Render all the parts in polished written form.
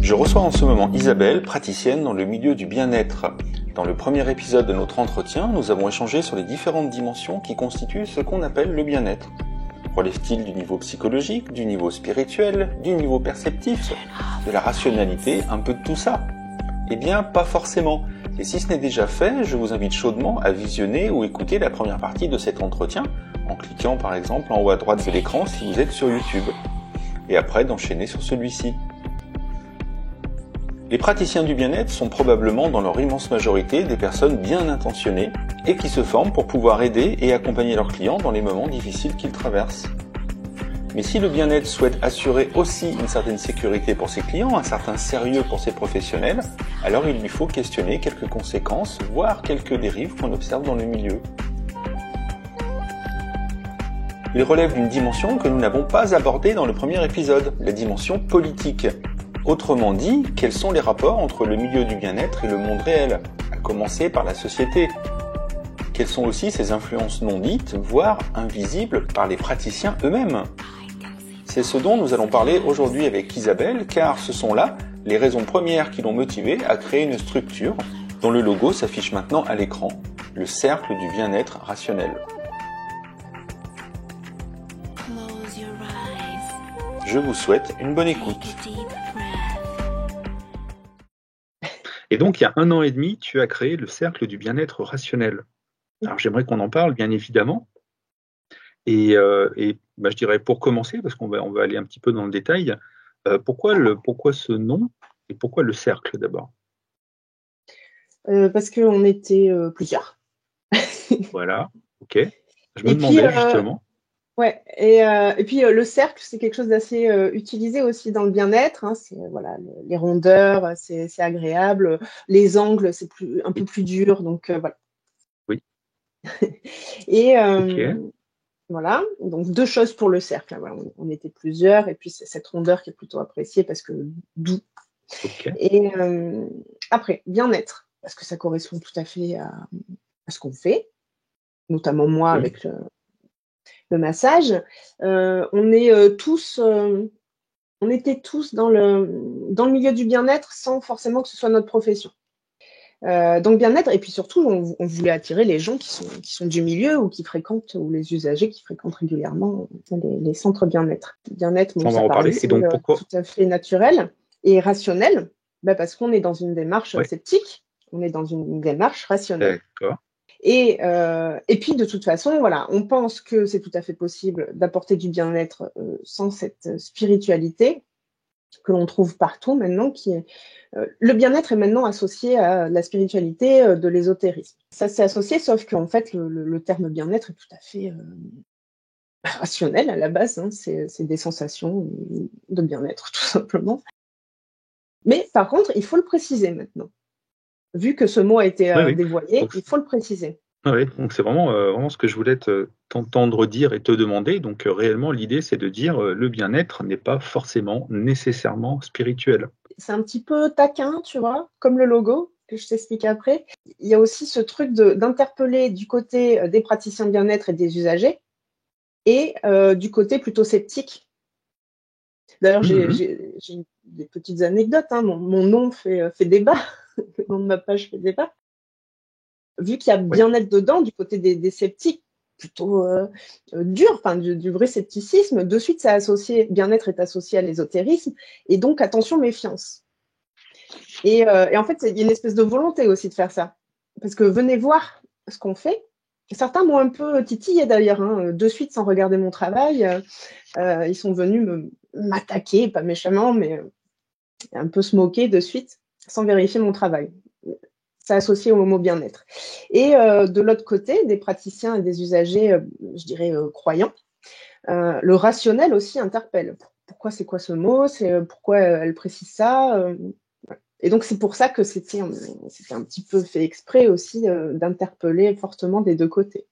Je reçois en ce moment Isabelle, praticienne dans le milieu du bien-être. Dans le premier épisode de notre entretien, nous avons échangé sur les différentes dimensions qui constituent ce qu'on appelle le bien-être. Relève-t-il du niveau psychologique, du niveau spirituel, du niveau perceptif, de la rationalité, un peu de tout ça? Eh bien, pas forcément. Et si ce n'est déjà fait, je vous invite chaudement à visionner ou écouter la première partie de cet entretien, en cliquant par exemple en haut à droite de l'écran si vous êtes sur YouTube. Et après d'enchaîner sur celui-ci. Les praticiens du bien-être sont probablement dans leur immense majorité des personnes bien intentionnées et qui se forment pour pouvoir aider et accompagner leurs clients dans les moments difficiles qu'ils traversent. Mais si le bien-être souhaite assurer aussi une certaine sécurité pour ses clients, un certain sérieux pour ses professionnels, alors il lui faut questionner quelques conséquences, voire quelques dérives qu'on observe dans le milieu. Il relève d'une dimension que nous n'avons pas abordée dans le premier épisode, la dimension politique. Autrement dit, quels sont les rapports entre le milieu du bien-être et le monde réel, à commencer par la société? Quelles sont aussi ces influences non dites, voire invisibles par les praticiens eux-mêmes? C'est ce dont nous allons parler aujourd'hui avec Isabelle, car ce sont là les raisons premières qui l'ont motivée à créer une structure dont le logo s'affiche maintenant à l'écran, le Cercle du bien-être rationnel. Je vous souhaite une bonne écoute. Et donc, il y a 1 an et demi, tu as créé le Cercle du bien-être rationnel. Alors, j'aimerais qu'on en parle, bien évidemment. Et je dirais, pour commencer, parce qu'on va aller un petit peu dans le détail, pourquoi ce nom et pourquoi le cercle d'abord? Parce qu'on était plusieurs. Voilà, ok. Je me demandais justement. Ouais, et puis le cercle, c'est quelque chose d'assez utilisé aussi dans le bien-être. Hein, c'est voilà, les rondeurs, c'est agréable. Les angles, c'est un peu plus dur, donc voilà. Oui. Et Ok. voilà, donc 2 choses pour le cercle. Voilà, on était plusieurs, et puis c'est cette rondeur qui est plutôt appréciée parce que doux. Ok. Et après, bien-être, parce que ça correspond tout à fait à ce qu'on fait, notamment moi Oui. avec le massage. On était tous dans le milieu du bien-être sans forcément que ce soit notre profession. Donc bien-être, et puis surtout, on voulait attirer les gens qui sont du milieu ou qui fréquentent, ou les usagers qui fréquentent régulièrement les centres bien-être. Bien-être, On va ça en reparler. paraissait Et donc, pourquoi? tout à fait naturel et rationnel, parce qu'on est dans une démarche sceptique, on est dans une démarche rationnelle. D'accord. Et puis de toute façon, voilà, on pense que c'est tout à fait possible d'apporter du bien-être sans cette spiritualité que l'on trouve partout maintenant, le bien-être est maintenant associé à la spiritualité de l'ésotérisme. Ça s'est associé, sauf qu'en fait, le terme bien-être est tout à fait rationnel à la base, hein, c'est des sensations de bien-être, tout simplement. Mais par contre, il faut le préciser maintenant. Vu que ce mot a été dévoyé, il faut le préciser. Oui, donc c'est vraiment ce que je voulais t'entendre dire et te demander. Donc réellement, l'idée, c'est de dire le bien-être n'est pas forcément nécessairement spirituel. C'est un petit peu taquin, tu vois, comme le logo, que je t'explique après. Il y a aussi ce truc d'interpeller du côté des praticiens de bien-être et des usagers, et du côté plutôt sceptique. D'ailleurs, j'ai des petites anecdotes. Hein. Mon nom fait débat. Le nom de ma page fait débat. Vu qu'il y a bien-être dedans, du côté des sceptiques, plutôt dur, enfin du vrai scepticisme, de suite, bien-être est associé à l'ésotérisme, et donc attention, méfiance. Et en fait, il y a une espèce de volonté aussi de faire ça. Parce que venez voir ce qu'on fait. Certains m'ont un peu titillé d'ailleurs, hein, de suite sans regarder mon travail. Ils sont venus m'attaquer, pas méchamment, mais un peu se moquer de suite, sans vérifier mon travail. C'est associé au mot bien-être. Et de l'autre côté, des praticiens et des usagers, je dirais, croyants, le rationnel aussi interpelle. Pourquoi c'est quoi ce mot? Pourquoi elle précise ça? Et donc, c'est pour ça que c'était un petit peu fait exprès aussi d'interpeller fortement des 2 côtés.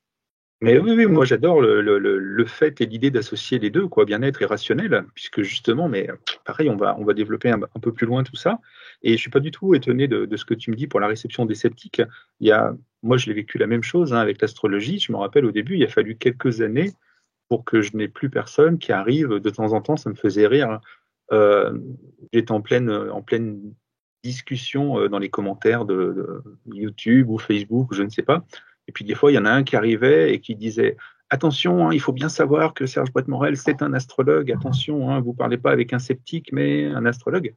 Mais oui, moi j'adore le fait et l'idée d'associer les deux, quoi, bien-être et rationnel, puisque justement, mais pareil, on va développer un peu plus loin tout ça. Et je suis pas du tout étonné de ce que tu me dis pour la réception des sceptiques. Moi, je l'ai vécu la même chose avec l'astrologie. Je me rappelle au début, il a fallu quelques années pour que je n'ai plus personne qui arrive de temps en temps, ça me faisait rire, j'étais en pleine discussion dans les commentaires de YouTube ou Facebook, je ne sais pas. Et puis des fois, il y en a un qui arrivait et qui disait attention, hein, il faut bien savoir que Serge Brett-Morel, c'est un astrologue. Attention, hein, vous parlez pas avec un sceptique, mais un astrologue.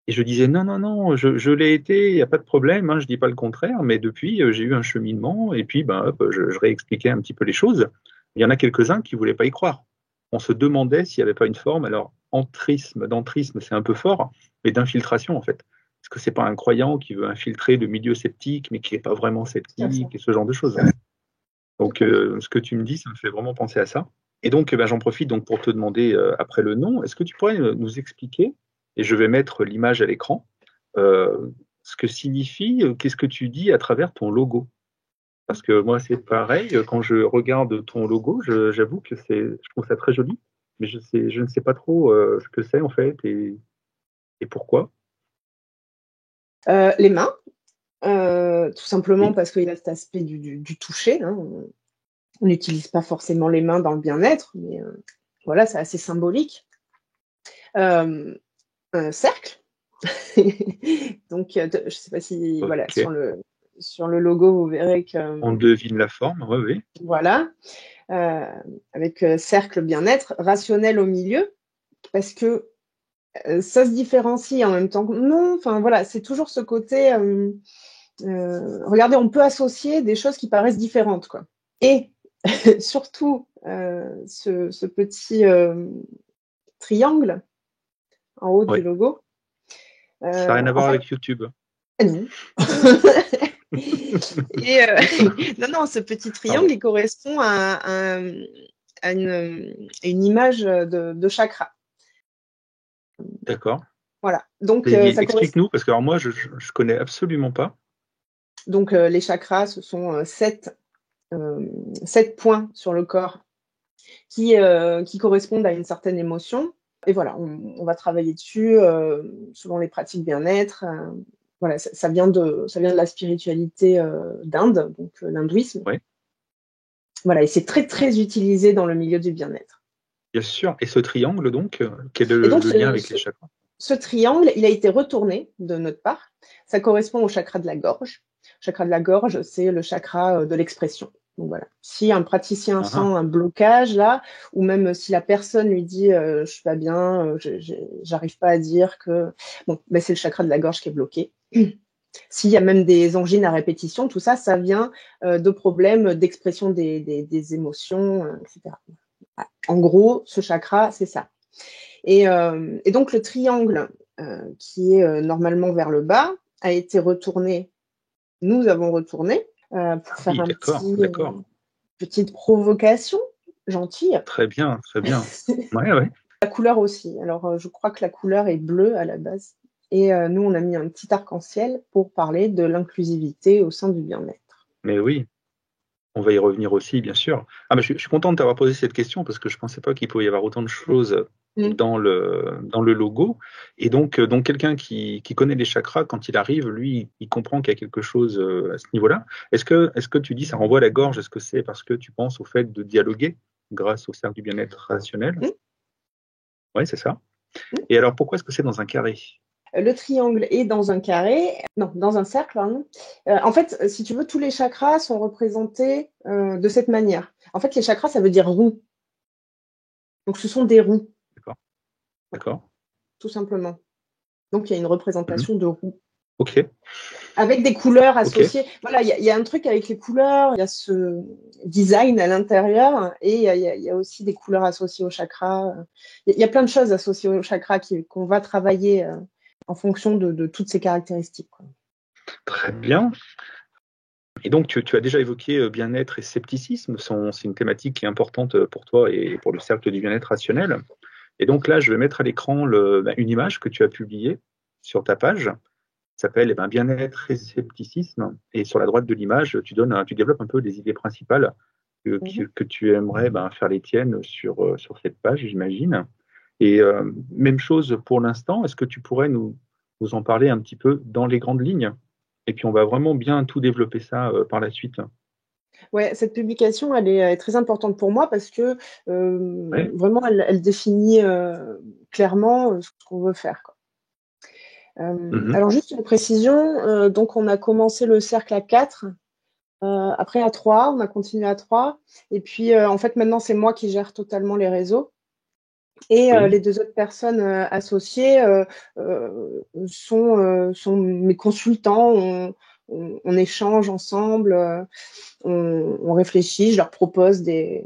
Et je disais non, non, non, je l'ai été, il n'y a pas de problème, hein, je dis pas le contraire, mais depuis, j'ai eu un cheminement, et puis ben, hop, je réexpliquais un petit peu les choses. Il y en a quelques-uns qui voulaient pas y croire. On se demandait s'il n'y avait pas une forme, alors d'entrisme, c'est un peu fort, mais d'infiltration en fait. Est-ce que c'est pas un croyant qui veut infiltrer le milieu sceptique, mais qui n'est pas vraiment sceptique, et ce genre de choses. Donc, ce que tu me dis, ça me fait vraiment penser à ça. Et donc, ben, j'en profite donc pour te demander après le nom, est-ce que tu pourrais nous expliquer, et je vais mettre l'image à l'écran, ce que signifie, qu'est-ce que tu dis à travers ton logo? Parce que moi, c'est pareil, quand je regarde ton logo, j'avoue que je trouve ça très joli, mais je ne sais pas trop ce que c'est en fait et pourquoi. Les mains, tout simplement Oui. parce qu'il y a cet aspect du toucher. Hein. On n'utilise pas forcément les mains dans le bien-être, mais voilà, c'est assez symbolique. Un cercle. Donc, je ne sais pas si, Ok. voilà, sur le logo, vous verrez que. On devine la forme, oui, oui. Voilà, avec cercle bien-être, rationnel au milieu, parce que ça se différencie en même temps. Non, enfin voilà, c'est toujours ce côté. Regardez, on peut associer des choses qui paraissent différentes, quoi. Et surtout, ce petit triangle en haut du Oui. logo. Ça n'a rien à voir avec YouTube. Non. Et non, ce petit triangle, il correspond à une image de chakra. D'accord. Voilà. Donc, explique-nous, parce que alors moi, je connais absolument pas. Donc, les chakras, ce sont 7 points sur le corps qui correspondent à une certaine émotion. Et voilà, on va travailler dessus selon les pratiques bien-être. Voilà, ça vient de la spiritualité d'Inde, donc l'hindouisme. Oui. Voilà, et c'est très, très utilisé dans le milieu du bien-être. Bien sûr. Et ce triangle, donc, quel est le lien avec les chakras? Ce triangle, il a été retourné de notre part. Ça correspond au chakra de la gorge. Le chakra de la gorge, c'est le chakra de l'expression. Donc voilà. Si un praticien sent un blocage là, ou même si la personne lui dit je suis pas bien, j'arrive pas à dire que, bon, ben c'est le chakra de la gorge qui est bloqué. S'il y a même des angines à répétition, tout ça, ça vient de problèmes d'expression des émotions, etc. En gros, ce chakra, c'est ça. Et donc, le triangle qui est normalement vers le bas a été retourné. Nous avons retourné pour faire petite provocation gentille. Très bien, très bien. Ouais, ouais. La couleur aussi. Alors, je crois que la couleur est bleue à la base. Et nous, on a mis un petit arc-en-ciel pour parler de l'inclusivité au sein du bien-être. Mais oui, on va y revenir aussi, bien sûr. Ah, mais je suis content de t'avoir posé cette question parce que je ne pensais pas qu'il pouvait y avoir autant de choses dans le logo. Et donc quelqu'un qui connaît les chakras, quand il arrive, lui, il comprend qu'il y a quelque chose à ce niveau-là. Est-ce que tu dis ça renvoie à la gorge? Est-ce que c'est parce que tu penses au fait de dialoguer grâce au cercle du bien-être rationnel? Oui, c'est ça. Et alors, pourquoi est-ce que c'est dans un carré? Le triangle est dans un carré, non, dans un cercle, pardon. En fait, si tu veux, tous les chakras sont représentés de cette manière. En fait, les chakras, ça veut dire rond. Donc, ce sont des ronds. D'accord. Tout simplement. Donc, il y a une représentation de roue. Ok. Avec des couleurs associées. Okay. Voilà, il y a un truc avec les couleurs, il y a ce design à l'intérieur et il y a aussi des couleurs associées au chakra. Il y a plein de choses associées au chakra qu'on va travailler en fonction de toutes ces caractéristiques. Quoi. Très bien. Et donc, tu as déjà évoqué bien-être et scepticisme. C'est une thématique qui est importante pour toi et pour le cercle du bien-être rationnel. Et donc là, je vais mettre à l'écran une image que tu as publiée sur ta page. Ça s'appelle bien-être et scepticisme. Et sur la droite de l'image, tu développes un peu les idées principales que tu aimerais faire les tiennes sur cette page, j'imagine. Et même chose pour l'instant, est-ce que tu pourrais nous en parler un petit peu dans les grandes lignes? Et puis on va vraiment bien tout développer ça par la suite. Ouais, cette publication, elle est très importante pour moi parce que Ouais. vraiment, elle définit clairement ce qu'on veut faire, quoi. Mhm. Alors, juste une précision, donc on a commencé le cercle à 4, après à 3, on a continué à 3, et puis en fait, maintenant, c'est moi qui gère totalement les réseaux. Et Oui. les 2 autres personnes associées sont mes consultants. On échange ensemble, on réfléchit, je leur propose des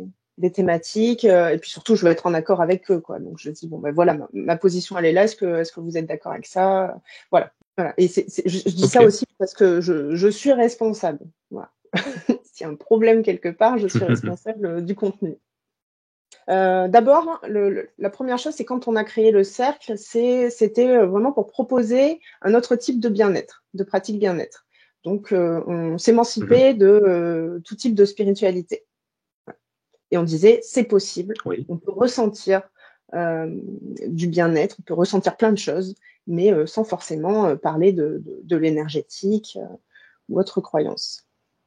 thématiques, et puis surtout, je veux être en accord avec eux, quoi. Donc, je dis, bon, ben voilà, ma position, elle est là. Est-ce que vous êtes d'accord avec ça? Voilà. Voilà. Et je dis ça Ok. aussi parce que je suis responsable. Voilà. S'il y a un problème quelque part, je suis responsable du contenu. D'abord, la première chose, c'est quand on a créé le cercle, c'était vraiment pour proposer un autre type de bien-être, de pratique bien-être. Donc, on Mhm. s'émancipait de tout type de spiritualité. Et on disait, c'est possible, Oui. on peut ressentir du bien-être, on peut ressentir plein de choses, mais sans forcément parler de l'énergétique ou autre croyance.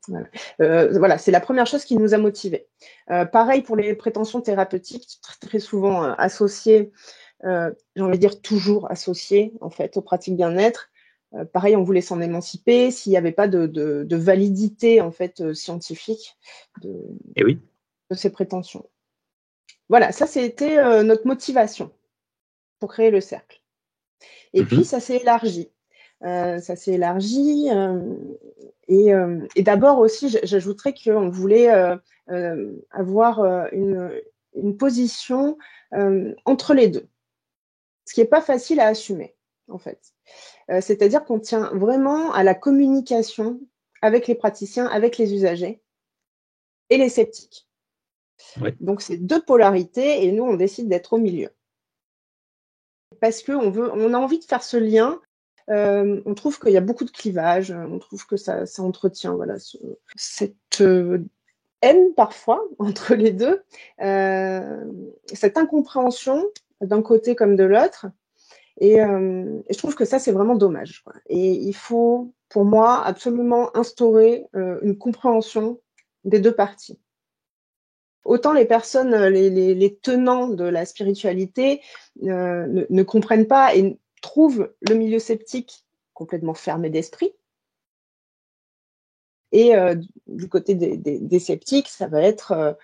Voilà, voilà, c'est la première chose qui nous a motivés. Pareil pour les prétentions thérapeutiques, très souvent associées, j'ai envie de dire toujours associées en fait aux pratiques bien-être. Pareil, on voulait s'en émanciper s'il n'y avait pas de validité en fait scientifique de, Et oui. de ces prétentions. Voilà, ça c'était notre motivation pour créer le cercle. Et puis Mhm. ça s'est élargi. Ça s'est élargi. Et d'abord aussi, j'ajouterais qu'on voulait avoir une position entre les deux, ce qui n'est pas facile à assumer, en fait. C'est-à-dire qu'on tient vraiment à la communication avec les praticiens, avec les usagers et les sceptiques. Ouais. Donc, c'est deux polarités et nous, on décide d'être au milieu. Parce on a envie de faire ce lien. On trouve qu'il y a beaucoup de clivages, on trouve que ça entretient voilà, cette haine parfois entre les deux, cette incompréhension d'un côté comme de l'autre. Et je trouve que ça, c'est vraiment dommage, quoi. Et il faut, pour moi, absolument instaurer une compréhension des deux parties. Autant les personnes, les tenants de la spiritualité ne comprennent pas et trouvent le milieu sceptique complètement fermé d'esprit. Et du côté des sceptiques, ça va être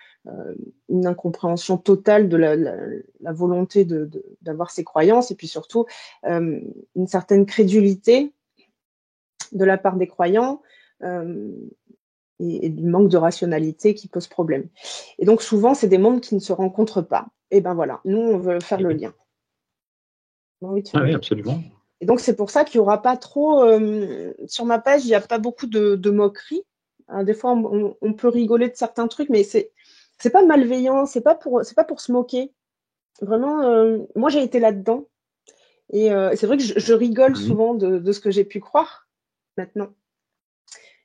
une incompréhension totale de la volonté d'avoir ces croyances, et puis surtout une certaine crédulité de la part des croyants et du manque de rationalité qui pose problème. Et donc souvent, c'est des mondes qui ne se rencontrent pas. Et ben voilà, nous, on veut faire Et le oui. lien. On a envie de Ah faire le oui, lien. absolument. Et donc, c'est pour ça qu'il n'y aura pas trop. Sur ma page, il n'y a pas beaucoup de moqueries. Des fois, on peut rigoler de certains trucs, mais c'est pas malveillant, c'est pas pour se moquer. Vraiment, moi, j'ai été là-dedans. Et c'est vrai que je rigole Mhm. souvent de ce que j'ai pu croire maintenant.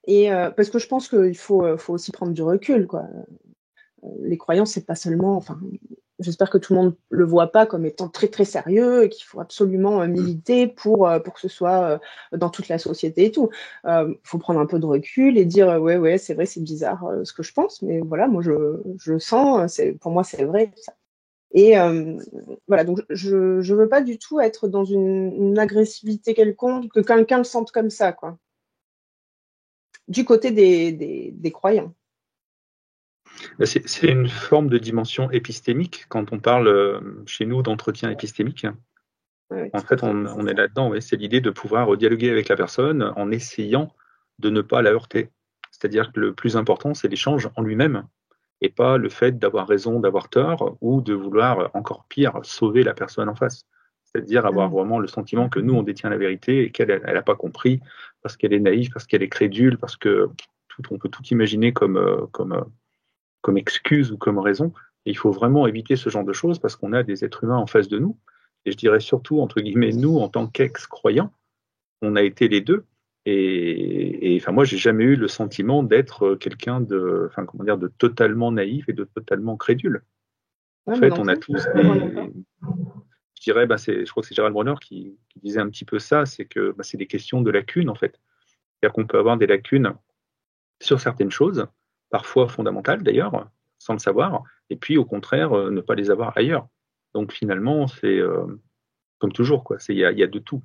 Et parce que je pense qu'il faut aussi prendre du recul, quoi. Les croyances, c'est pas seulement. Enfin, j'espère que tout le monde le voit pas comme étant très très sérieux et qu'il faut absolument militer pour que ce soit dans toute la société et tout. Faut prendre un peu de recul et dire ouais c'est vrai, c'est bizarre ce que je pense, mais voilà, moi je sens, pour moi c'est vrai ça. Et voilà, donc je veux pas du tout être dans une agressivité quelconque, que quelqu'un le sente comme ça, quoi. Du côté des croyants. C'est une forme de dimension épistémique quand on parle chez nous d'entretien épistémique. Ouais, En tout à fait, fait, c'est on est ça. là-dedans, ouais. C'est l'idée de pouvoir dialoguer avec la personne en essayant de ne pas la heurter. C'est-à-dire que le plus important, c'est l'échange en lui-même et pas le fait d'avoir raison, d'avoir tort ou de vouloir, encore pire, sauver la personne en face. C'est-à-dire avoir Mm. vraiment le sentiment que nous, on détient la vérité et qu'elle n'a pas compris parce qu'elle est naïve, parce qu'elle est crédule, parce que on peut tout imaginer comme excuse ou comme raison. Et il faut vraiment éviter ce genre de choses parce qu'on a des êtres humains en face de nous. Et je dirais surtout, entre guillemets, nous, en tant qu'ex-croyants, on a été les deux. Et enfin, moi, j'ai jamais eu le sentiment d'être quelqu'un enfin, comment dire, de totalement naïf et de totalement crédule. En Ouais, moi fait, non on a plus, tous vraiment pas. je dirais, je crois que c'est Gérald Bronner qui disait un petit peu ça, c'est que c'est des questions de lacunes, en fait. C'est-à-dire qu'on peut avoir des lacunes sur certaines choses, parfois fondamentales d'ailleurs, sans le savoir, et puis au contraire, ne pas les avoir ailleurs. Donc finalement, c'est comme toujours, quoi. Il y a de tout.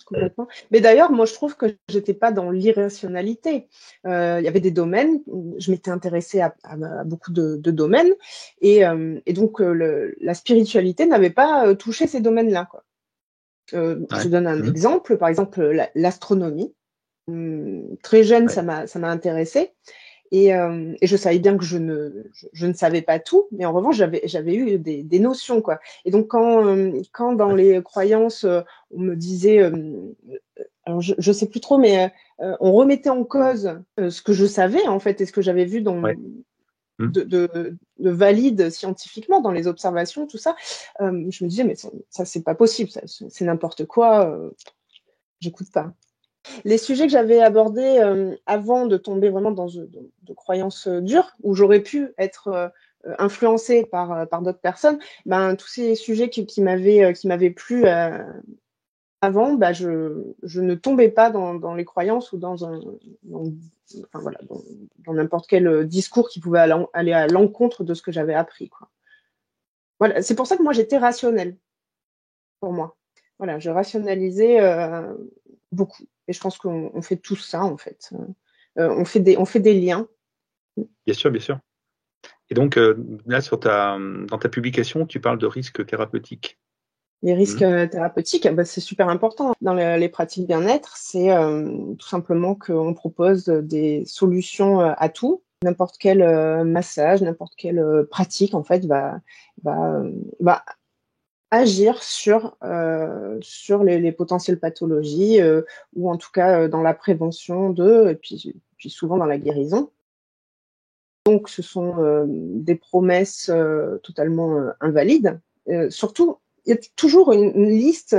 Complètement. Mais d'ailleurs, moi, je trouve que j'étais pas dans l'irrationalité. Il y avait des domaines, je m'étais intéressée à beaucoup de domaines, et donc la spiritualité n'avait pas touché ces domaines-là, quoi. Je donne un exemple, par exemple l'astronomie. Très jeune, Ouais. ça m'a intéressée. Et je savais bien que je ne savais pas tout, mais en revanche, j'avais eu des notions, quoi. Et donc, quand dans les croyances, on me disait, alors je sais plus trop, mais on remettait en cause ce que je savais, en fait, et ce que j'avais vu Ouais. de valide scientifiquement dans les observations, tout ça, je me disais, mais ça c'est pas possible, c'est n'importe quoi, j'écoute pas. Les sujets que j'avais abordés avant de tomber vraiment dans de croyances dures, où j'aurais pu être influencée par d'autres personnes, ben, tous ces sujets qui m'avaient plu avant, ben, je ne tombais pas dans les croyances ou enfin, voilà, dans n'importe quel discours qui pouvait aller à l'encontre de ce que j'avais appris, quoi. Voilà, c'est pour ça que moi j'étais rationnelle, pour moi. Voilà, je rationalisais beaucoup. Et je pense qu'on fait tout ça, en fait. On fait des liens. Bien sûr, bien sûr. Et donc, là, dans ta publication, tu parles de risques thérapeutiques. Les risques thérapeutiques, bah, c'est super important. Dans les pratiques bien-être, c'est tout simplement qu'on propose des solutions à tout. N'importe quel massage, n'importe quelle pratique, en fait, va agir sur les potentielles pathologies ou en tout cas dans la prévention et puis souvent dans la guérison. Donc, ce sont des promesses totalement invalides. Surtout, il y a toujours une liste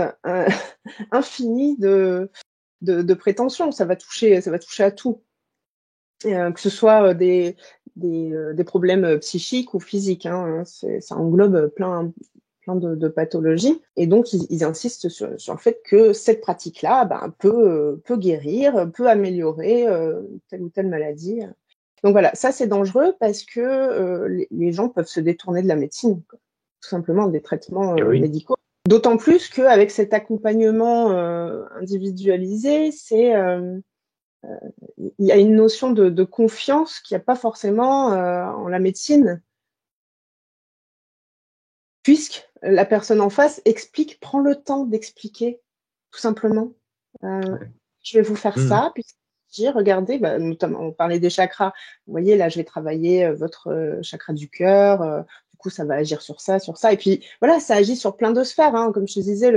infinie de prétentions. Ça va toucher à tout, que ce soit des problèmes psychiques ou physiques, hein. Ça englobe plein de pathologies. Et donc, ils insistent sur le fait que cette pratique-là peut guérir, peut améliorer telle ou telle maladie. Donc voilà, ça c'est dangereux parce que les gens peuvent se détourner de la médecine, quoi. Tout simplement des traitements médicaux. D'autant plus qu'avec cet accompagnement individualisé, il y a une notion de confiance qu'il n'y a pas forcément en la médecine, puisque la personne en face prend le temps d'expliquer, tout simplement. Je vais vous faire ça, puis regardez, notamment, on parlait des chakras. Vous voyez, là, je vais travailler votre chakra du cœur. Du coup, ça va agir sur ça, sur ça. Et puis, voilà, ça agit sur plein de sphères, hein. Comme je te disais,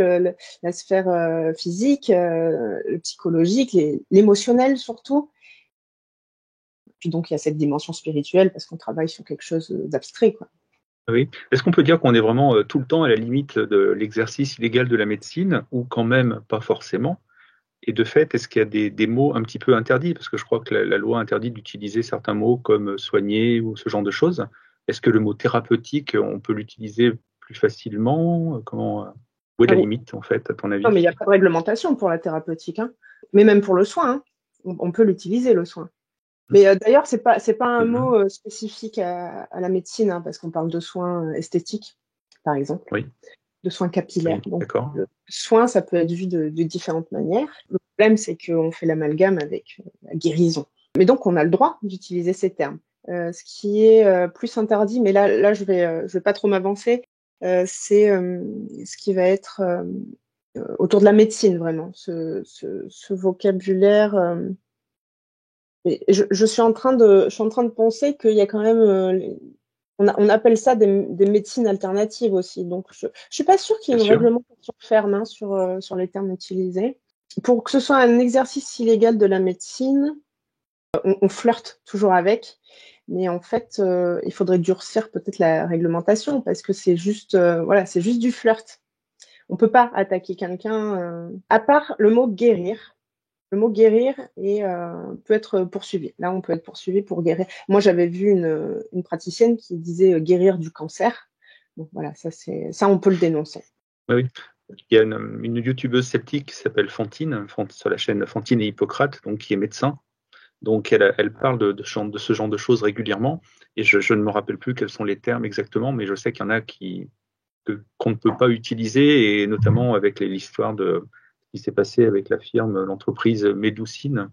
la sphère physique, le psychologique, l'émotionnel surtout. Puis donc, il y a cette dimension spirituelle parce qu'on travaille sur quelque chose d'abstrait, quoi. Oui. Est-ce qu'on peut dire qu'on est vraiment tout le temps à la limite de l'exercice illégal de la médecine ou quand même pas forcément? Et de fait, est-ce qu'il y a des mots un petit peu interdits? Parce que je crois que la loi interdit d'utiliser certains mots comme soigner ou ce genre de choses. Est-ce que le mot thérapeutique, on peut l'utiliser plus facilement? Où est la limite, en fait, à ton avis? Non, mais il n'y a pas de réglementation pour la thérapeutique, hein. Mais même pour le soin, hein. On peut l'utiliser, le soin. Mais d'ailleurs, c'est pas un mot spécifique à la médecine, hein, parce qu'on parle de soins esthétiques, par exemple. Oui. De soins capillaires. Oui, donc, d'accord. le soin, ça peut être vu de différentes manières. Le problème, c'est qu'on fait l'amalgame avec la guérison. Mais donc, on a le droit d'utiliser ces termes. Ce qui est plus interdit, mais là, je vais pas trop m'avancer, c'est ce qui va être autour de la médecine, vraiment. Ce vocabulaire. Mais je suis en train de penser qu'il y a quand même on appelle ça des médecines alternatives aussi. Donc, je suis pas sûre qu'il y ait une réglementation ferme, hein, sur les termes utilisés. Pour que ce soit un exercice illégal de la médecine, on flirte toujours avec, mais en fait, il faudrait durcir peut-être la réglementation parce que c'est juste du flirt. On peut pas attaquer quelqu'un à part le mot guérir. Le mot guérir peut être poursuivi. Là, on peut être poursuivi pour guérir. Moi, j'avais vu une praticienne qui disait guérir du cancer. Donc voilà, ça, on peut le dénoncer. Oui. Il y a une youtubeuse sceptique qui s'appelle Fantine, sur la chaîne Fantine et Hippocrate, donc qui est médecin, Donc, elle parle de ce genre de choses régulièrement, et je ne me rappelle plus quels sont les termes exactement, mais je sais qu'il y en a qu'on ne peut pas utiliser, et notamment avec l'histoire de ce qui s'est passé avec l'entreprise Médoucine.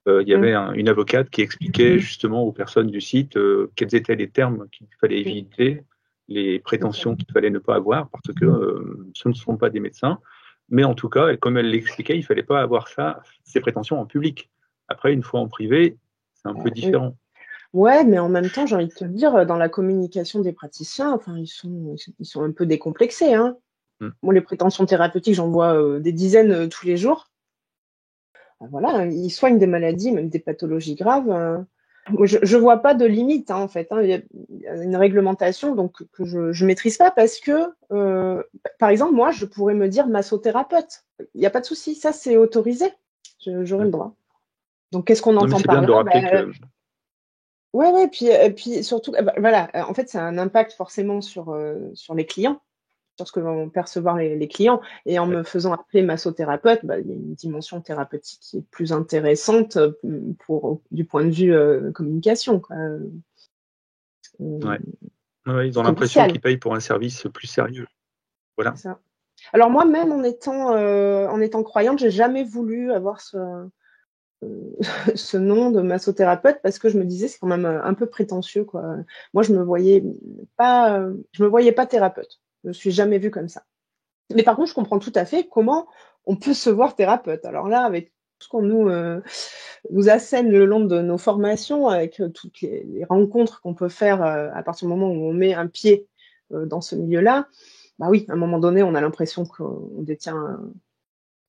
Il y avait une avocate qui expliquait justement aux personnes du site quels étaient les termes qu'il fallait éviter, les prétentions qu'il fallait ne pas avoir, parce que ce ne sont pas des médecins. Mais en tout cas, comme elle l'expliquait, il ne fallait pas avoir ces prétentions en public. Après, une fois en privé, c'est un peu différent. Ouais, mais en même temps, j'ai envie de te dire, dans la communication des praticiens, enfin, ils sont un peu décomplexés, hein. Moi, les prétentions thérapeutiques, j'en vois des dizaines tous les jours. Voilà, ils soignent des maladies, même des pathologies graves. Je vois pas de limite, hein, en fait. Hein. Il y a une réglementation donc que je maîtrise pas parce que, par exemple, moi, je pourrais me dire massothérapeute. Il n'y a pas de souci, ça c'est autorisé. J'aurai le droit. Donc, qu'est-ce qu'on entend par là? C'est bien de rappeler que... Ouais, puis surtout, voilà, en fait, ça a un impact forcément sur les clients, sur ce que vont percevoir les clients. Et en me faisant appeler massothérapeute, il y a une dimension thérapeutique qui est plus intéressante du point de vue communication, quoi. Ils ont l'impression qu'ils payent pour un service plus sérieux. Voilà. C'est ça. Alors moi, même en étant croyante, j'ai jamais voulu avoir ce nom de massothérapeute parce que je me disais c'est quand même un peu prétentieux, quoi. Moi, je me voyais pas thérapeute. Je me suis jamais vue comme ça. Mais par contre, je comprends tout à fait comment on peut se voir thérapeute. Alors là, avec tout ce qu'on nous assène le long de nos formations, avec toutes les rencontres qu'on peut faire à partir du moment où on met un pied dans ce milieu-là, bah oui, à un moment donné, on a l'impression qu'on détient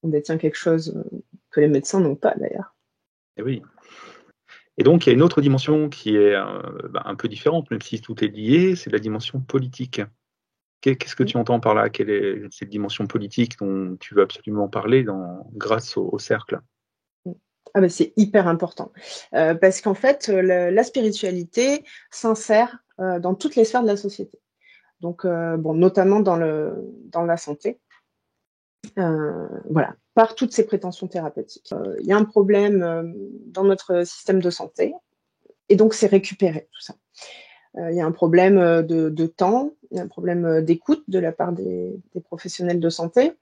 quelque chose que les médecins n'ont pas d'ailleurs. Et oui. Et donc, il y a une autre dimension qui est un peu différente, même si tout est lié, c'est la dimension politique. Qu'est-ce que tu entends par là? Quelle est cette dimension politique dont tu veux absolument parler grâce au cercle? Ah ben, c'est hyper important parce qu'en fait, la spiritualité s'insère dans toutes les sphères de la société. Donc, notamment dans la santé. Voilà, par toutes ces prétentions thérapeutiques. Il y a un problème dans notre système de santé, et donc c'est récupéré tout ça. Il y a un problème de temps, il y a un problème d'écoute de la part des professionnels de santé.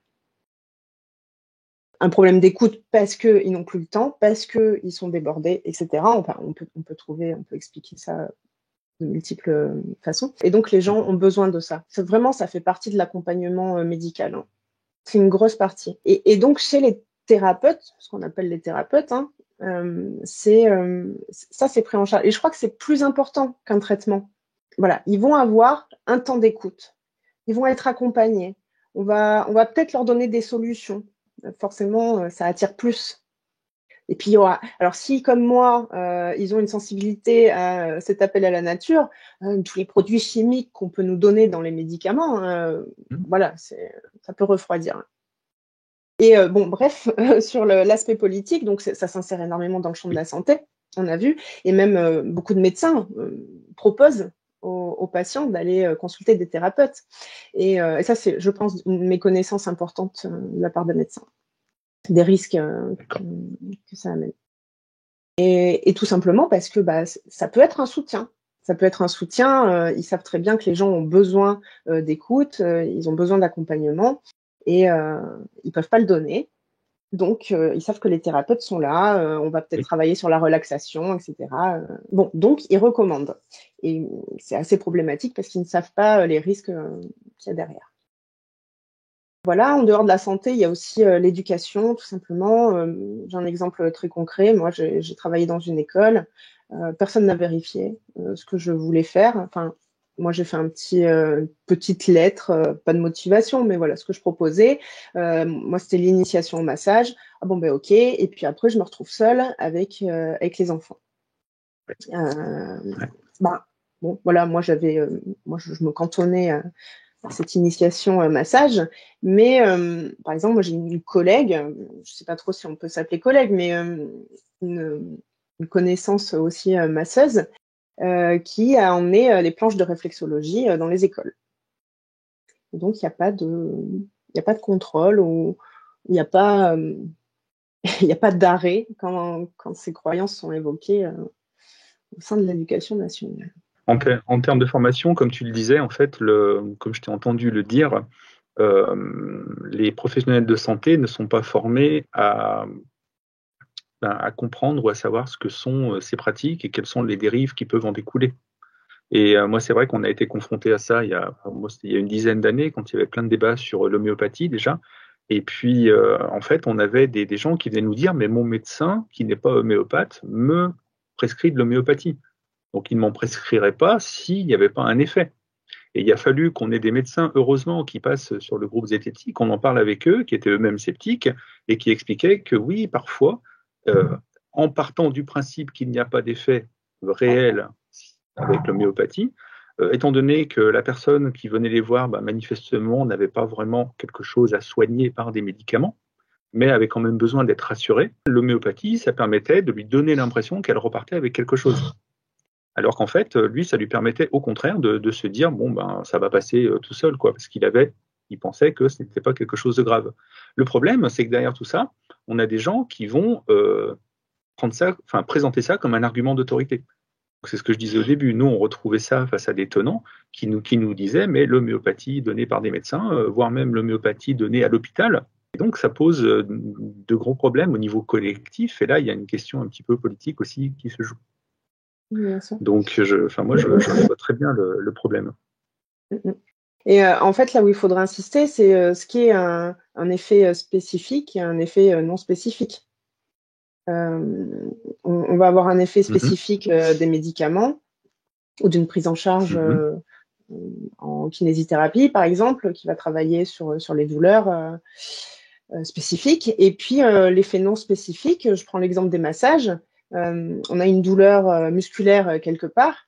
Un problème d'écoute parce qu'ils n'ont plus le temps, parce qu'ils sont débordés, etc. Enfin, on peut expliquer ça de multiples façons. Et donc, les gens ont besoin de ça. Vraiment, ça fait partie de l'accompagnement médical. Hein. C'est une grosse partie. Et donc, chez les thérapeutes, ce qu'on appelle les thérapeutes, hein, c'est pris en charge. Et je crois que c'est plus important qu'un traitement. Voilà, ils vont avoir un temps d'écoute. Ils vont être accompagnés. On va peut-être leur donner des solutions. Forcément, ça attire plus. Et puis, il y aura. Alors, si, comme moi, ils ont une sensibilité à cet appel à la nature, tous les produits chimiques qu'on peut nous donner dans les médicaments, voilà, ça peut refroidir. Et bref, sur l'aspect politique, donc ça s'insère énormément dans le champ de la santé, on a vu, et même beaucoup de médecins proposent aux patients d'aller consulter des thérapeutes. Et ça, c'est, je pense, une méconnaissance importante de la part des médecins, des risques que ça amène. Et tout simplement parce que ça peut être un soutien. Ça peut être un soutien. Ils savent très bien que les gens ont besoin d'écoute, ils ont besoin d'accompagnement, et ils peuvent pas le donner. Donc, ils savent que les thérapeutes sont là, on va peut-être travailler sur la relaxation, etc. Donc, ils recommandent. Et c'est assez problématique parce qu'ils ne savent pas les risques qu'il y a derrière. Voilà, en dehors de la santé, il y a aussi l'éducation, tout simplement. J'ai un exemple très concret. Moi, j'ai travaillé dans une école. Personne n'a vérifié ce que je voulais faire. Enfin, moi, j'ai fait petite lettre, pas de motivation, mais voilà ce que je proposais. Moi, c'était l'initiation au massage. Ah bon, ok. Et puis après, je me retrouve seule avec les enfants. Voilà, moi, je me cantonnais à cette initiation massage. Mais par exemple, moi, j'ai une collègue, je sais pas trop si on peut s'appeler collègue, mais une connaissance aussi masseuse, qui a emmené les planches de réflexologie dans les écoles. Et donc, il n'y a pas de contrôle, ou il n'y a pas il n'y a pas d'arrêt quand ces croyances sont évoquées au sein de l'éducation nationale. En termes de formation, comme tu le disais, en fait, comme je t'ai entendu le dire, les professionnels de santé ne sont pas formés à comprendre ou à savoir ce que sont ces pratiques et quelles sont les dérives qui peuvent en découler. Et moi, c'est vrai qu'on a été confronté à ça il y a une dizaine d'années, quand il y avait plein de débats sur l'homéopathie déjà. Et puis, en fait, on avait des gens qui venaient nous dire, mais mon médecin, qui n'est pas homéopathe, me prescrit de l'homéopathie. Donc, il ne m'en prescrirait pas s'il n'y avait pas un effet. Et il a fallu qu'on ait des médecins, heureusement, qui passent sur le groupe zététique, on en parle avec eux, qui étaient eux-mêmes sceptiques, et qui expliquaient que oui, parfois, en partant du principe qu'il n'y a pas d'effet réel avec l'homéopathie, étant donné que la personne qui venait les voir, manifestement, n'avait pas vraiment quelque chose à soigner par des médicaments, mais avait quand même besoin d'être rassurée, l'homéopathie, ça permettait de lui donner l'impression qu'elle repartait avec quelque chose. Alors qu'en fait, lui, ça lui permettait au contraire de se dire, ça va passer tout seul, quoi, parce il pensait que ce n'était pas quelque chose de grave. Le problème, c'est que derrière tout ça, on a des gens qui vont présenter ça comme un argument d'autorité. C'est ce que je disais au début. Nous, on retrouvait ça face à des tenants qui nous disaient, mais l'homéopathie donnée par des médecins, voire même l'homéopathie donnée à l'hôpital. Et donc, ça pose de gros problèmes au niveau collectif. Et là, il y a une question un petit peu politique aussi qui se joue. Bien sûr. Donc, je vois très bien le problème. Et en fait, là où il faudra insister, c'est ce qui est un effet spécifique et un effet non spécifique. On va avoir un effet spécifique des médicaments ou d'une prise en charge en kinésithérapie, par exemple, qui va travailler sur les douleurs spécifiques. Et puis, l'effet non spécifique, je prends l'exemple des massages. On a une douleur musculaire quelque part.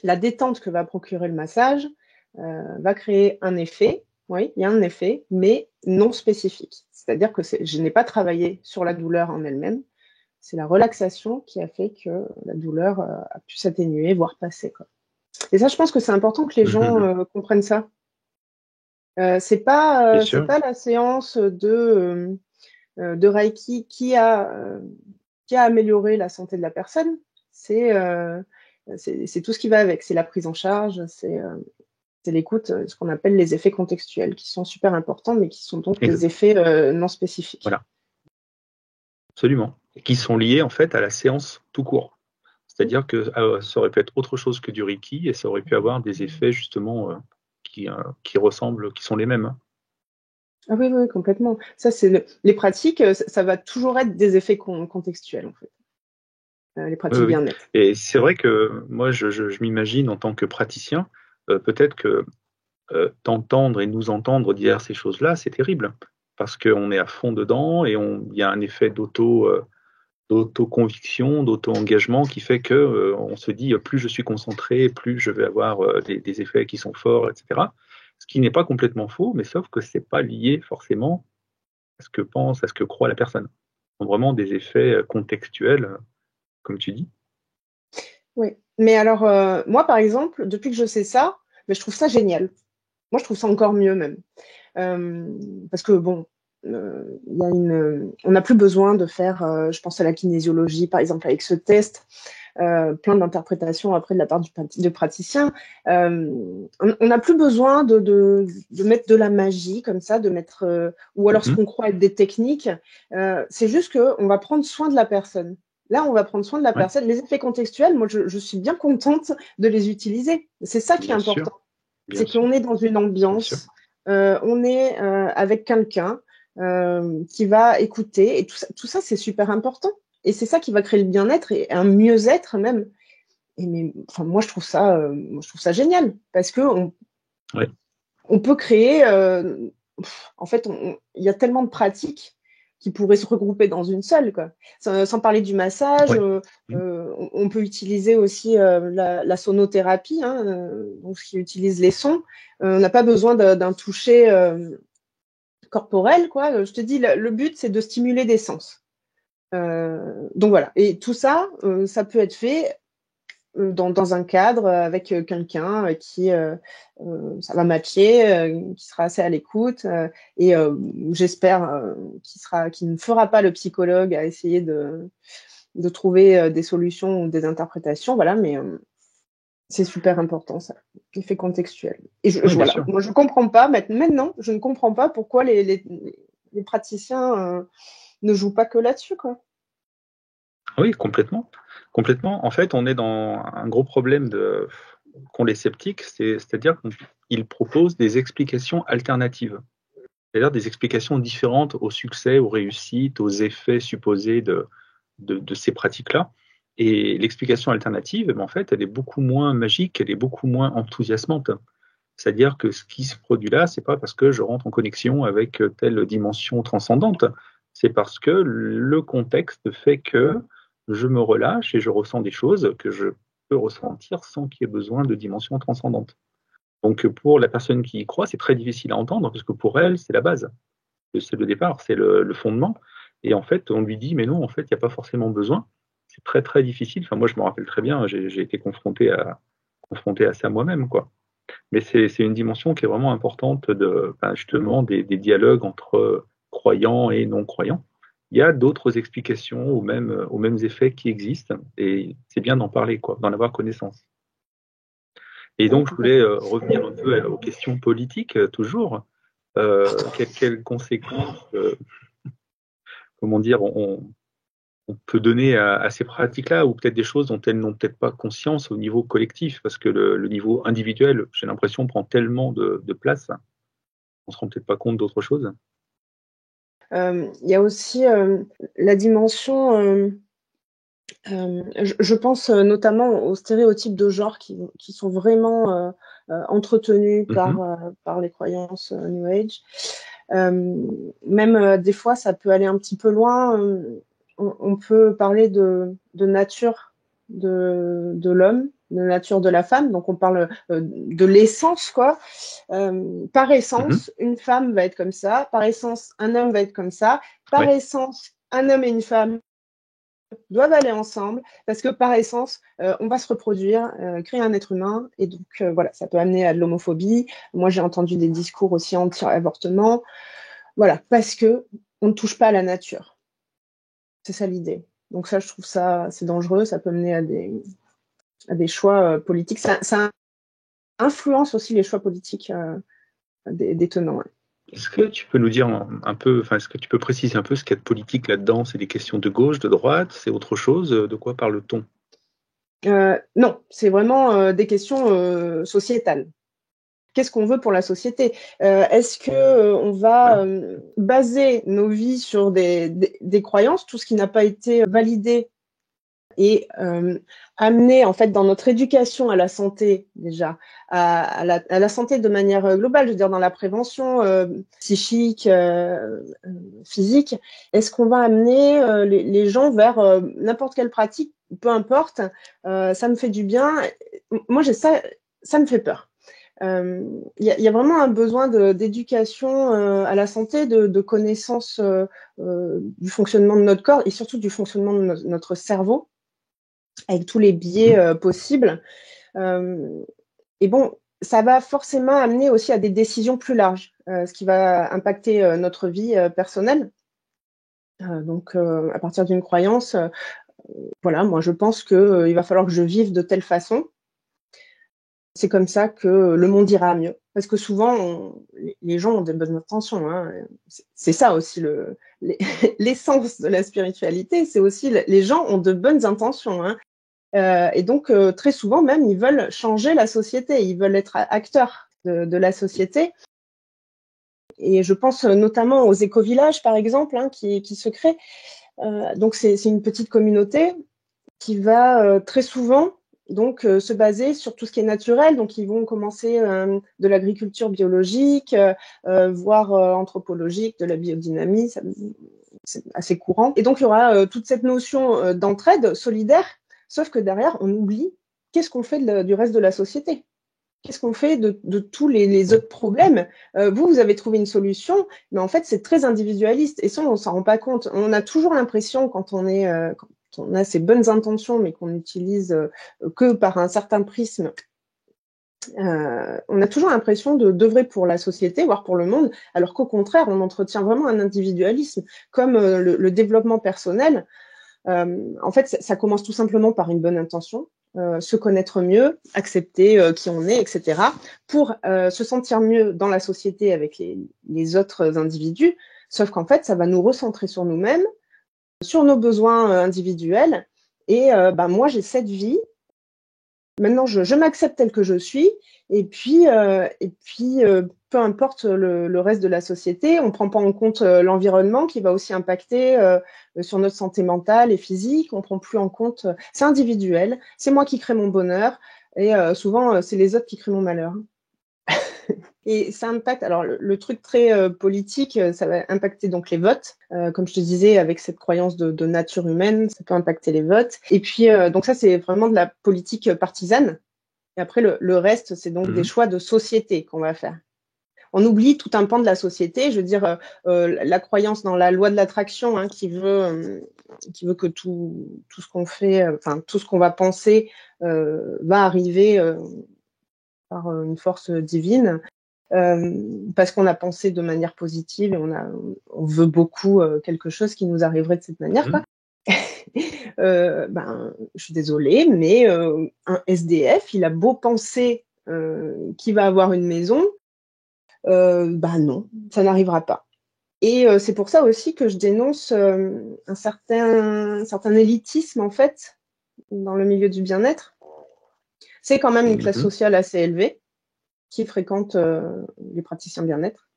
La détente que va procurer le massage va créer un effet. Oui, il y a un effet, mais non spécifique. C'est-à-dire que je n'ai pas travaillé sur la douleur en elle-même. C'est la relaxation qui a fait que la douleur a pu s'atténuer, voire passer, quoi. Et ça, je pense que c'est important que les gens comprennent ça. C'est pas la séance de Reiki qui a amélioré la santé de la personne. C'est tout ce qui va avec. C'est la prise en charge, c'est l'écoute, ce qu'on appelle les effets contextuels, qui sont super importants, mais qui sont donc des effets non spécifiques. Voilà. Absolument. Et qui sont liés en fait à la séance tout court. C'est-à-dire que ça aurait pu être autre chose que du Reiki et ça aurait pu avoir des effets justement qui ressemblent, qui sont les mêmes. Ah oui, complètement. Ça, c'est les pratiques, ça va toujours être des effets contextuels en fait. Les pratiques bien-être. Et c'est vrai que moi, je m'imagine en tant que praticien, peut-être que t'entendre et nous entendre dire ces choses-là, c'est terrible parce qu'on est à fond dedans et il y a un effet d'auto-conviction, d'auto-engagement qui fait que on se dit plus je suis concentré, plus je vais avoir des effets qui sont forts, etc. Ce qui n'est pas complètement faux, mais sauf que c'est pas lié forcément à ce que pense, à ce que croit la personne. Ce sont vraiment des effets contextuels, comme tu dis. Oui, mais alors moi par exemple, depuis que je sais ça, je trouve ça génial. Moi, je trouve ça encore mieux même. Parce que bon, on n'a plus besoin de faire, je pense à la kinésiologie, par exemple, avec ce test, plein d'interprétations après de la part du praticien. On n'a plus besoin de mettre de la magie comme ça, de mettre, ou alors ce qu'on croit être des techniques. C'est juste qu'on va prendre soin de la personne. Là, on va prendre soin de la personne. Les effets contextuels, moi, je suis bien contente de les utiliser. C'est ça qui est important. C'est qu'on est dans une ambiance, on est avec quelqu'un qui va écouter, et tout ça, c'est super important. Et c'est ça qui va créer le bien-être et un mieux-être même. Moi, je trouve ça génial parce que on peut créer. En fait, il y a tellement de pratiques qui pourraient se regrouper dans une seule, quoi. Sans parler du massage, on peut utiliser aussi la sonothérapie, donc qui utilise les sons. On n'a pas besoin d'un toucher corporel, quoi. Je te dis, le but, c'est de stimuler des sens. Donc voilà. Et tout ça, ça peut être fait dans un cadre avec quelqu'un qui ça va matcher, qui sera assez à l'écoute et j'espère qui ne fera pas le psychologue à essayer de trouver des solutions ou des interprétations, voilà, mais c'est super important ça, l'effet contextuel. Et voilà, moi je comprends pas maintenant, je ne comprends pas pourquoi les praticiens ne jouent pas que là-dessus, quoi. Oui, complètement. En fait, on est dans un gros problème qu'ont les sceptiques, c'est-à-dire qu'ils proposent des explications alternatives, c'est-à-dire des explications différentes au succès, aux réussites, aux effets supposés de ces pratiques-là. Et l'explication alternative, en fait, elle est beaucoup moins magique, elle est beaucoup moins enthousiasmante. C'est-à-dire que ce qui se produit là, c'est pas parce que je rentre en connexion avec telle dimension transcendante, c'est parce que le contexte fait que je me relâche et je ressens des choses que je peux ressentir sans qu'il y ait besoin de dimension transcendante. Donc pour la personne qui y croit, c'est très difficile à entendre parce que pour elle, c'est la base, c'est le départ, c'est le fondement. Et en fait, on lui dit, mais non, en fait, il n'y a pas forcément besoin. C'est très très difficile. Enfin, moi, je me rappelle très bien, j'ai été confronté à ça moi-même, quoi. Mais c'est une dimension qui est vraiment importante justement des dialogues entre croyants et non-croyants. Il y a d'autres explications aux mêmes effets qui existent et c'est bien d'en parler, quoi, d'en avoir connaissance. Et donc, je voulais revenir un peu aux questions politiques, toujours. Quelles conséquences, comment dire, on peut donner à ces pratiques-là, ou peut-être des choses dont elles n'ont peut-être pas conscience au niveau collectif, parce que le niveau individuel, j'ai l'impression, prend tellement de place, on ne se rend peut-être pas compte d'autre chose. Il y a aussi la dimension, je pense notamment aux stéréotypes de genre qui sont vraiment entretenus par les croyances New Age. Même des fois, ça peut aller un petit peu loin. On peut parler de nature de l'homme, de nature de la femme. Donc, on parle de l'essence, quoi. Par essence, une femme va être comme ça. Par essence, un homme va être comme ça. Par essence, un homme et une femme doivent aller ensemble parce que par essence, on va se reproduire, créer un être humain. Et donc, voilà, ça peut amener à de l'homophobie. Moi, j'ai entendu des discours aussi anti-avortement. Voilà, parce que on ne touche pas à la nature. C'est ça l'idée. Donc ça, je trouve ça, c'est dangereux. Ça peut mener à des choix politiques. Ça influence aussi les choix politiques des tenants. Ouais. Est-ce que tu peux nous dire un peu, enfin, est-ce que tu peux préciser un peu ce qu'il y a de politique là-dedans? C'est des questions de gauche, de droite, c'est autre chose? De quoi parle-t-on? Non, c'est vraiment des questions sociétales. Qu'est-ce qu'on veut pour la société? Est-ce que on va baser nos vies sur des croyances, tout ce qui n'a pas été validé, et amener en fait dans notre éducation à la santé déjà, à la santé de manière globale, je veux dire dans la prévention psychique, physique, est-ce qu'on va amener les gens vers n'importe quelle pratique, peu importe, ça me fait du bien. Moi j'ai ça me fait peur. Il y a vraiment un besoin d'éducation à la santé, de connaissance du fonctionnement de notre corps et surtout du fonctionnement de notre cerveau, avec tous les biais possibles. Et bon, ça va forcément amener aussi à des décisions plus larges, ce qui va impacter notre vie personnelle. Donc, à partir d'une croyance, voilà, moi je pense qu'il va falloir que je vive de telle façon. C'est comme ça que le monde ira mieux. Parce que souvent, les gens ont des bonnes intentions. Hein. C'est ça aussi l'essence de la spiritualité. C'est aussi les gens ont de bonnes intentions. Hein. Et donc, très souvent même, ils veulent changer la société. Ils veulent être acteurs de la société. Et je pense notamment aux éco-villages, par exemple, hein, qui se créent. Donc, c'est une petite communauté qui va très souvent donc se baser sur tout ce qui est naturel. Donc, ils vont commencer de l'agriculture biologique, voire anthropologique, de la biodynamie. C'est assez courant. Et donc, il y aura toute cette notion d'entraide solidaire, sauf que derrière, on oublie qu'est-ce qu'on fait du reste de la société. Qu'est-ce qu'on fait de tous les autres problèmes? Vous avez trouvé une solution, mais en fait, c'est très individualiste. Et ça, on s'en rend pas compte. On a toujours l'impression, quand on est on a ces bonnes intentions, mais qu'on n'utilise que par un certain prisme, on a toujours l'impression d'œuvrer pour la société, voire pour le monde, alors qu'au contraire, on entretient vraiment un individualisme, comme le développement personnel. En fait, ça commence tout simplement par une bonne intention, se connaître mieux, accepter qui on est, etc., pour se sentir mieux dans la société avec les autres individus, sauf qu'en fait, ça va nous recentrer sur nous-mêmes, sur nos besoins individuels, et moi, j'ai cette vie. Maintenant, je m'accepte tel que je suis, et puis peu importe le reste de la société, on ne prend pas en compte l'environnement qui va aussi impacter sur notre santé mentale et physique. On ne prend plus en compte. C'est individuel. C'est moi qui crée mon bonheur, et souvent c'est les autres qui créent mon malheur. Et ça impacte, alors le truc très politique, ça va impacter donc les votes. Comme je te disais, avec cette croyance de nature humaine, ça peut impacter les votes. Et puis, donc ça, c'est vraiment de la politique partisane. Et après, le reste, c'est donc des choix de société qu'on va faire. On oublie tout un pan de la société, je veux dire, la croyance dans la loi de l'attraction, hein, qui veut que tout ce qu'on fait, tout ce qu'on va penser va arriver par une force divine. Parce qu'on a pensé de manière positive et on veut beaucoup quelque chose qui nous arriverait de cette manière, quoi. Je suis désolée, mais un SDF, il a beau penser qu'il va avoir une maison, non, ça n'arrivera pas. Et c'est pour ça aussi que je dénonce un certain élitisme, en fait, dans le milieu du bien-être. C'est quand même une classe sociale assez élevée qui fréquentent les praticiens bien-être.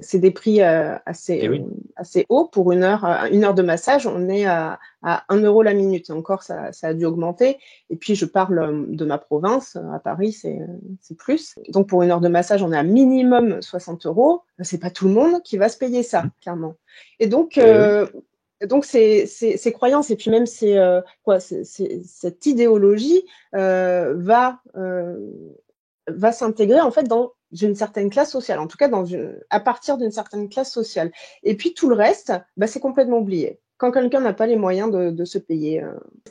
C'est des prix assez hauts pour une heure de massage. On est à 1 euro la minute. Et encore, ça a dû augmenter. Et puis, je parle de ma province. À Paris, c'est plus. Donc, pour une heure de massage, on est à minimum 60 euros. C'est pas tout le monde qui va se payer ça, clairement. Et donc, ces croyances et puis même cette idéologie va s'intégrer en fait dans une certaine classe sociale, en tout cas à partir d'une certaine classe sociale. Et puis tout le reste, c'est complètement oublié. Quand quelqu'un n'a pas les moyens de se payer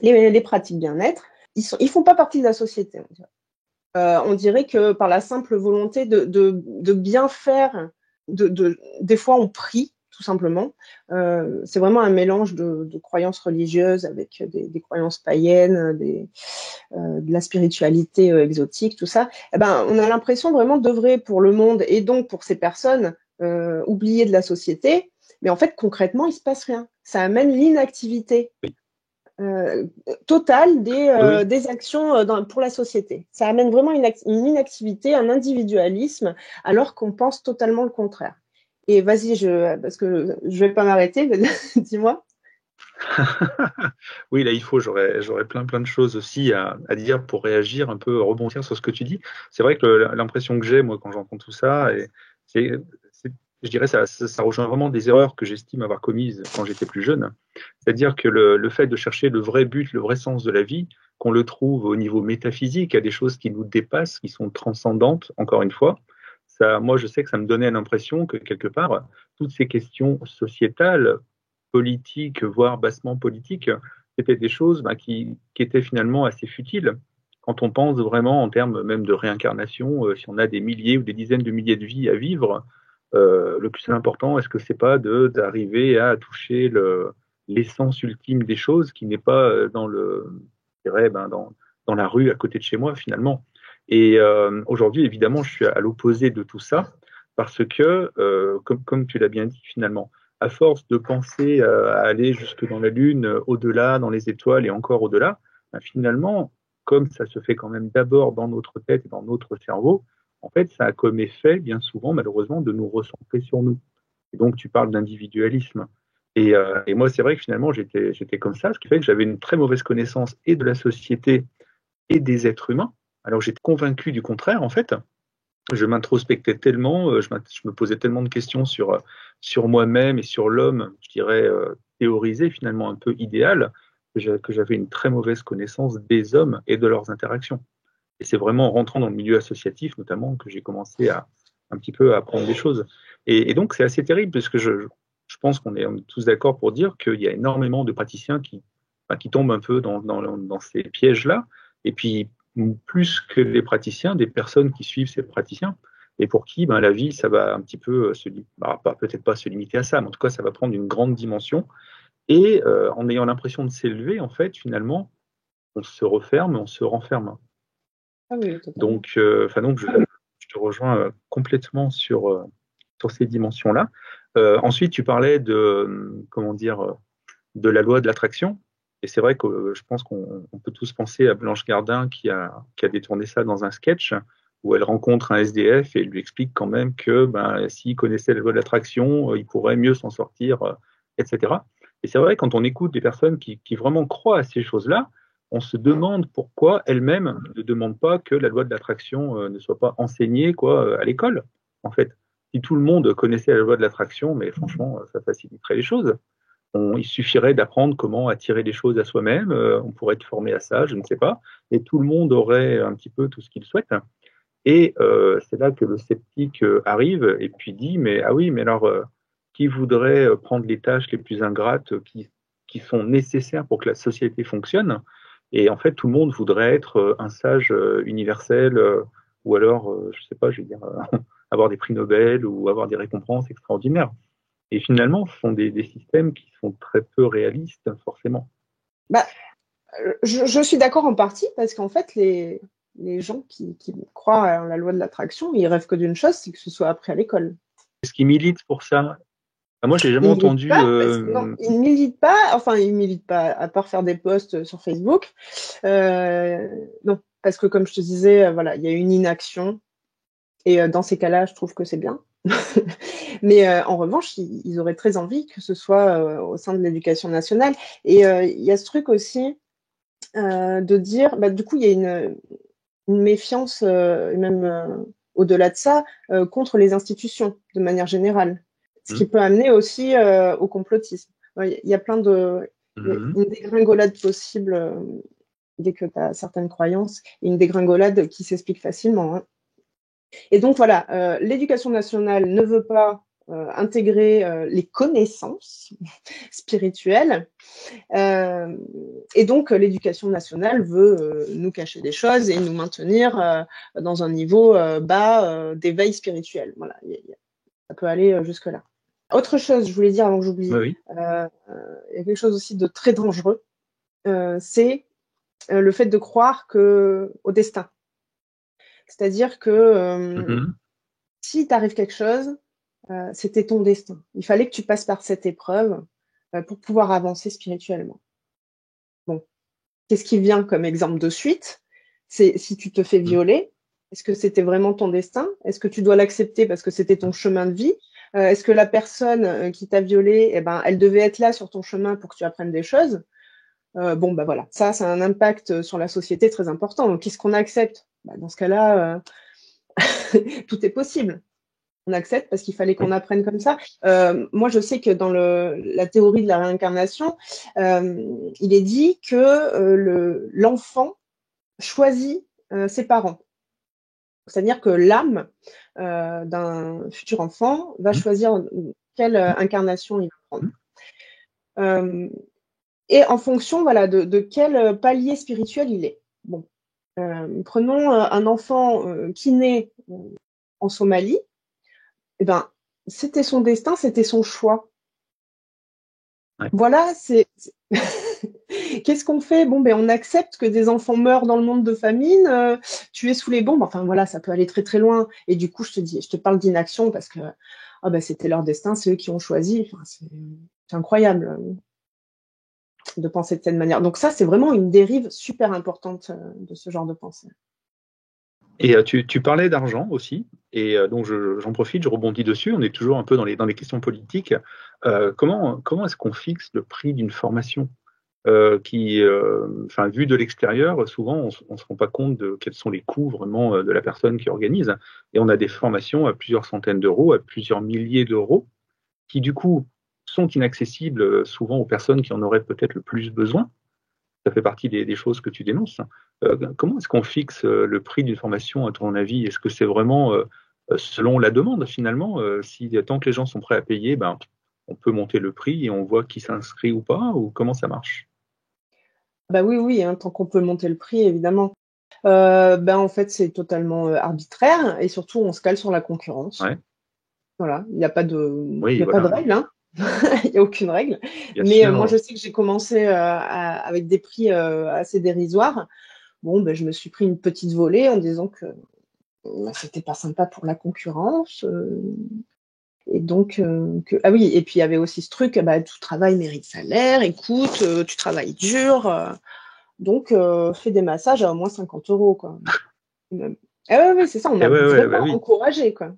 les pratiques bien-être, ils font pas partie de la société. On dirait que par la simple volonté de bien faire, des fois on prie tout simplement. C'est vraiment un mélange de croyances religieuses avec des croyances païennes, de la spiritualité exotique, tout ça. On a l'impression vraiment d'œuvrer pour le monde et donc pour ces personnes oubliées de la société. Mais en fait, concrètement, il se passe rien. Ça amène l'inactivité totale des actions pour la société. Ça amène vraiment une inactivité, un individualisme, alors qu'on pense totalement le contraire. Et vas-y, parce que je vais pas m'arrêter, dis-moi. Oui, là, j'aurais plein de choses aussi à dire pour réagir, un peu rebondir sur ce que tu dis. C'est vrai que l'impression que j'ai, moi, quand j'entends tout ça, je dirais ça rejoint vraiment des erreurs que j'estime avoir commises quand j'étais plus jeune. C'est-à-dire que le fait de chercher le vrai but, le vrai sens de la vie, qu'on le trouve au niveau métaphysique, à des choses qui nous dépassent, qui sont transcendantes, encore une fois, moi, je sais que ça me donnait l'impression que, quelque part, toutes ces questions sociétales, politiques, voire bassement politiques, c'était des choses qui étaient finalement assez futiles. Quand on pense vraiment en termes même de réincarnation, si on a des milliers ou des dizaines de milliers de vies à vivre, le plus important, est-ce que c'est pas d'arriver à toucher l'essence ultime des choses qui n'est pas dans la rue à côté de chez moi, finalement. Et aujourd'hui, évidemment, je suis à l'opposé de tout ça parce que, comme tu l'as bien dit, finalement, à force de penser à aller jusque dans la Lune, au-delà, dans les étoiles et encore au-delà, finalement, comme ça se fait quand même d'abord dans notre tête et dans notre cerveau, en fait, ça a comme effet, bien souvent, malheureusement, de nous recentrer sur nous. Et donc, tu parles d'individualisme. Et moi, c'est vrai que finalement, j'étais comme ça, ce qui fait que j'avais une très mauvaise connaissance et de la société et des êtres humains. Alors j'étais convaincu du contraire, en fait. Je m'introspectais tellement, je me posais tellement de questions sur moi-même et sur l'homme, je dirais, théorisé, finalement un peu idéal, que j'avais une très mauvaise connaissance des hommes et de leurs interactions. Et c'est vraiment en rentrant dans le milieu associatif, notamment, que j'ai commencé un petit peu à apprendre des choses. Et donc, c'est assez terrible, parce que je pense qu'on est tous d'accord pour dire qu'il y a énormément de praticiens qui qui tombent un peu dans ces pièges-là. Et puis, plus que les praticiens, des personnes qui suivent ces praticiens et pour qui la vie, ça va un petit peu peut-être pas se limiter à ça, mais en tout cas, ça va prendre une grande dimension. Et en ayant l'impression de s'élever, en fait, finalement, on se referme, on se renferme. Ah oui, donc, je te rejoins complètement sur ces dimensions-là. Ensuite, tu parlais de la loi de l'attraction. Et c'est vrai que je pense qu'on peut tous penser à Blanche Gardin qui a détourné ça dans un sketch où elle rencontre un SDF et elle lui explique quand même que s'il connaissait la loi de l'attraction, il pourrait mieux s'en sortir, etc. Et c'est vrai, quand on écoute des personnes qui vraiment croient à ces choses-là, on se demande pourquoi elles-mêmes ne demandent pas que la loi de l'attraction ne soit pas enseignée à l'école, en fait. Si tout le monde connaissait la loi de l'attraction, mais franchement, ça faciliterait les choses. Il suffirait d'apprendre comment attirer les choses à soi-même, on pourrait être formé à ça, je ne sais pas, et tout le monde aurait un petit peu tout ce qu'il souhaite. Et c'est là que le sceptique arrive et puis dit, mais ah oui, mais alors, qui voudrait prendre les tâches les plus ingrates qui sont nécessaires pour que la société fonctionne? Et en fait, tout le monde voudrait être un sage universel, ou alors, je sais pas, je veux dire, avoir des prix Nobel ou avoir des récompenses extraordinaires. Et finalement, ce sont des systèmes qui sont très peu réalistes, forcément. Je suis d'accord en partie, parce qu'en fait, les gens qui croient en la loi de l'attraction, ils rêvent que d'une chose, c'est que ce soit appris à l'école. Est-ce qu'ils militent pour ça? Moi, je n'ai jamais entendu. Non, ils militent pas. Enfin, ils militent pas, à part faire des posts sur Facebook. Non, parce que comme je te disais, voilà, il y a une inaction. Et dans ces cas-là, je trouve que c'est bien. Mais en revanche, ils auraient très envie que ce soit au sein de l'éducation nationale. Et il y a ce truc aussi de dire, du coup, il y a une méfiance, et même au-delà de ça, contre les institutions de manière générale. Ce qui peut amener aussi au complotisme. Il y a plein de... une dégringolade possible dès que tu as certaines croyances, et une dégringolade qui s'explique facilement. Hein. Et donc voilà, l'éducation nationale ne veut pas intégrer les connaissances spirituelles, et donc l'éducation nationale veut nous cacher des choses et nous maintenir dans un niveau bas d'éveil spirituel. Voilà, ça peut aller jusque-là. Autre chose, je voulais dire avant que j'oublie, Oui. Il y a quelque chose aussi de très dangereux, c'est le fait de croire au destin. C'est-à-dire que si t'arrive quelque chose, c'était ton destin. Il fallait que tu passes par cette épreuve pour pouvoir avancer spirituellement. Bon, qu'est-ce qui vient comme exemple de suite? C'est si tu te fais violer, est-ce que c'était vraiment ton destin? Est-ce que tu dois l'accepter parce que c'était ton chemin de vie? Est-ce que la personne qui t'a violé, elle devait être là sur ton chemin pour que tu apprennes des choses? Voilà, ça a un impact sur la société très important. Donc, qu'est-ce qu'on accepte? Dans ce cas-là, tout est possible. On accepte parce qu'il fallait qu'on apprenne comme ça. Moi, je sais que dans la théorie de la réincarnation, il est dit que l'enfant choisit ses parents. C'est-à-dire que l'âme d'un futur enfant va choisir quelle incarnation il va prendre. Et en fonction de quel palier spirituel il est. Bon. Prenons un enfant qui naît en Somalie. C'était son destin, c'était son choix. Ouais. Voilà, qu'est-ce qu'on fait? On accepte que des enfants meurent dans le monde de famine, tués sous les bombes. Enfin voilà, ça peut aller très très loin. Et du coup, je te parle d'inaction parce que c'était leur destin, c'est eux qui ont choisi. Enfin, c'est incroyable de penser de cette manière. Donc ça, c'est vraiment une dérive super importante de ce genre de pensée. Et tu parlais d'argent aussi, et donc j'en profite, je rebondis dessus. On est toujours un peu dans les questions politiques. Comment est-ce qu'on fixe le prix d'une formation vu de l'extérieur, souvent on ne se rend pas compte de quels sont les coûts vraiment de la personne qui organise. Et on a des formations à plusieurs centaines d'euros, à plusieurs milliers d'euros, qui du coup sont inaccessibles souvent aux personnes qui en auraient peut-être le plus besoin. Ça fait partie des choses que tu dénonces. Comment est-ce qu'on fixe le prix d'une formation, à ton avis? Est-ce que c'est vraiment selon la demande, finalement? Tant que les gens sont prêts à payer, on peut monter le prix et on voit qui s'inscrit ou pas, ou comment ça marche? Bah oui, hein, tant qu'on peut monter le prix, évidemment. En fait, c'est totalement arbitraire et surtout, on se cale sur la concurrence. Ouais. Voilà, il n'y a pas de, Oui, il y a pas de voilà, règle, hein. Il n'y a aucune règle. bien Mais moi, sûr. je sais que j'ai commencé avec des prix assez dérisoires. Bon, je me suis pris une petite volée en disant que c'était pas sympa pour la concurrence. Et donc, ah oui, et puis il y avait aussi ce truc, tout travail mérite salaire, écoute, tu travailles dur, donc fais des massages à au moins 50 €, quoi. Même. Ah oui, c'est ça, on Et m'a ouais, bah vraiment oui. encouragé, quoi.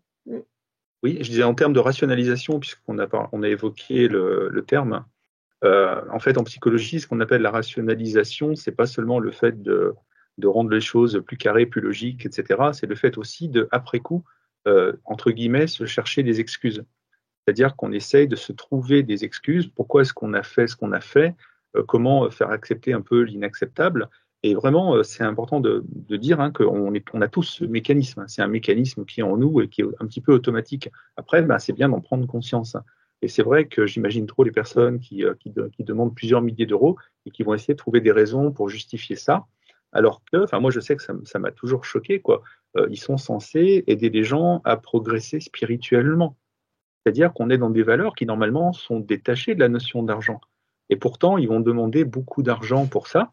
Oui, je disais en termes de rationalisation, on a évoqué le terme. En fait, en psychologie, ce qu'on appelle la rationalisation, c'est pas seulement le fait de rendre les choses plus carrées, plus logiques, etc. C'est le fait aussi de, après coup, entre guillemets, se chercher des excuses. C'est-à-dire qu'on essaye de se trouver des excuses. Pourquoi est-ce qu'on a fait ce qu'on a fait? Comment faire accepter un peu l'inacceptable? Et vraiment, c'est important de dire qu'on a tous ce mécanisme. C'est un mécanisme qui est en nous et qui est un petit peu automatique. Après, c'est bien d'en prendre conscience. Et c'est vrai que j'imagine trop les personnes qui demandent plusieurs milliers d'euros et qui vont essayer de trouver des raisons pour justifier ça. Alors que, moi, je sais que ça m'a toujours choqué, quoi. Ils sont censés aider les gens à progresser spirituellement. C'est-à-dire qu'on est dans des valeurs qui, normalement, sont détachées de la notion d'argent. Et pourtant, ils vont demander beaucoup d'argent pour ça.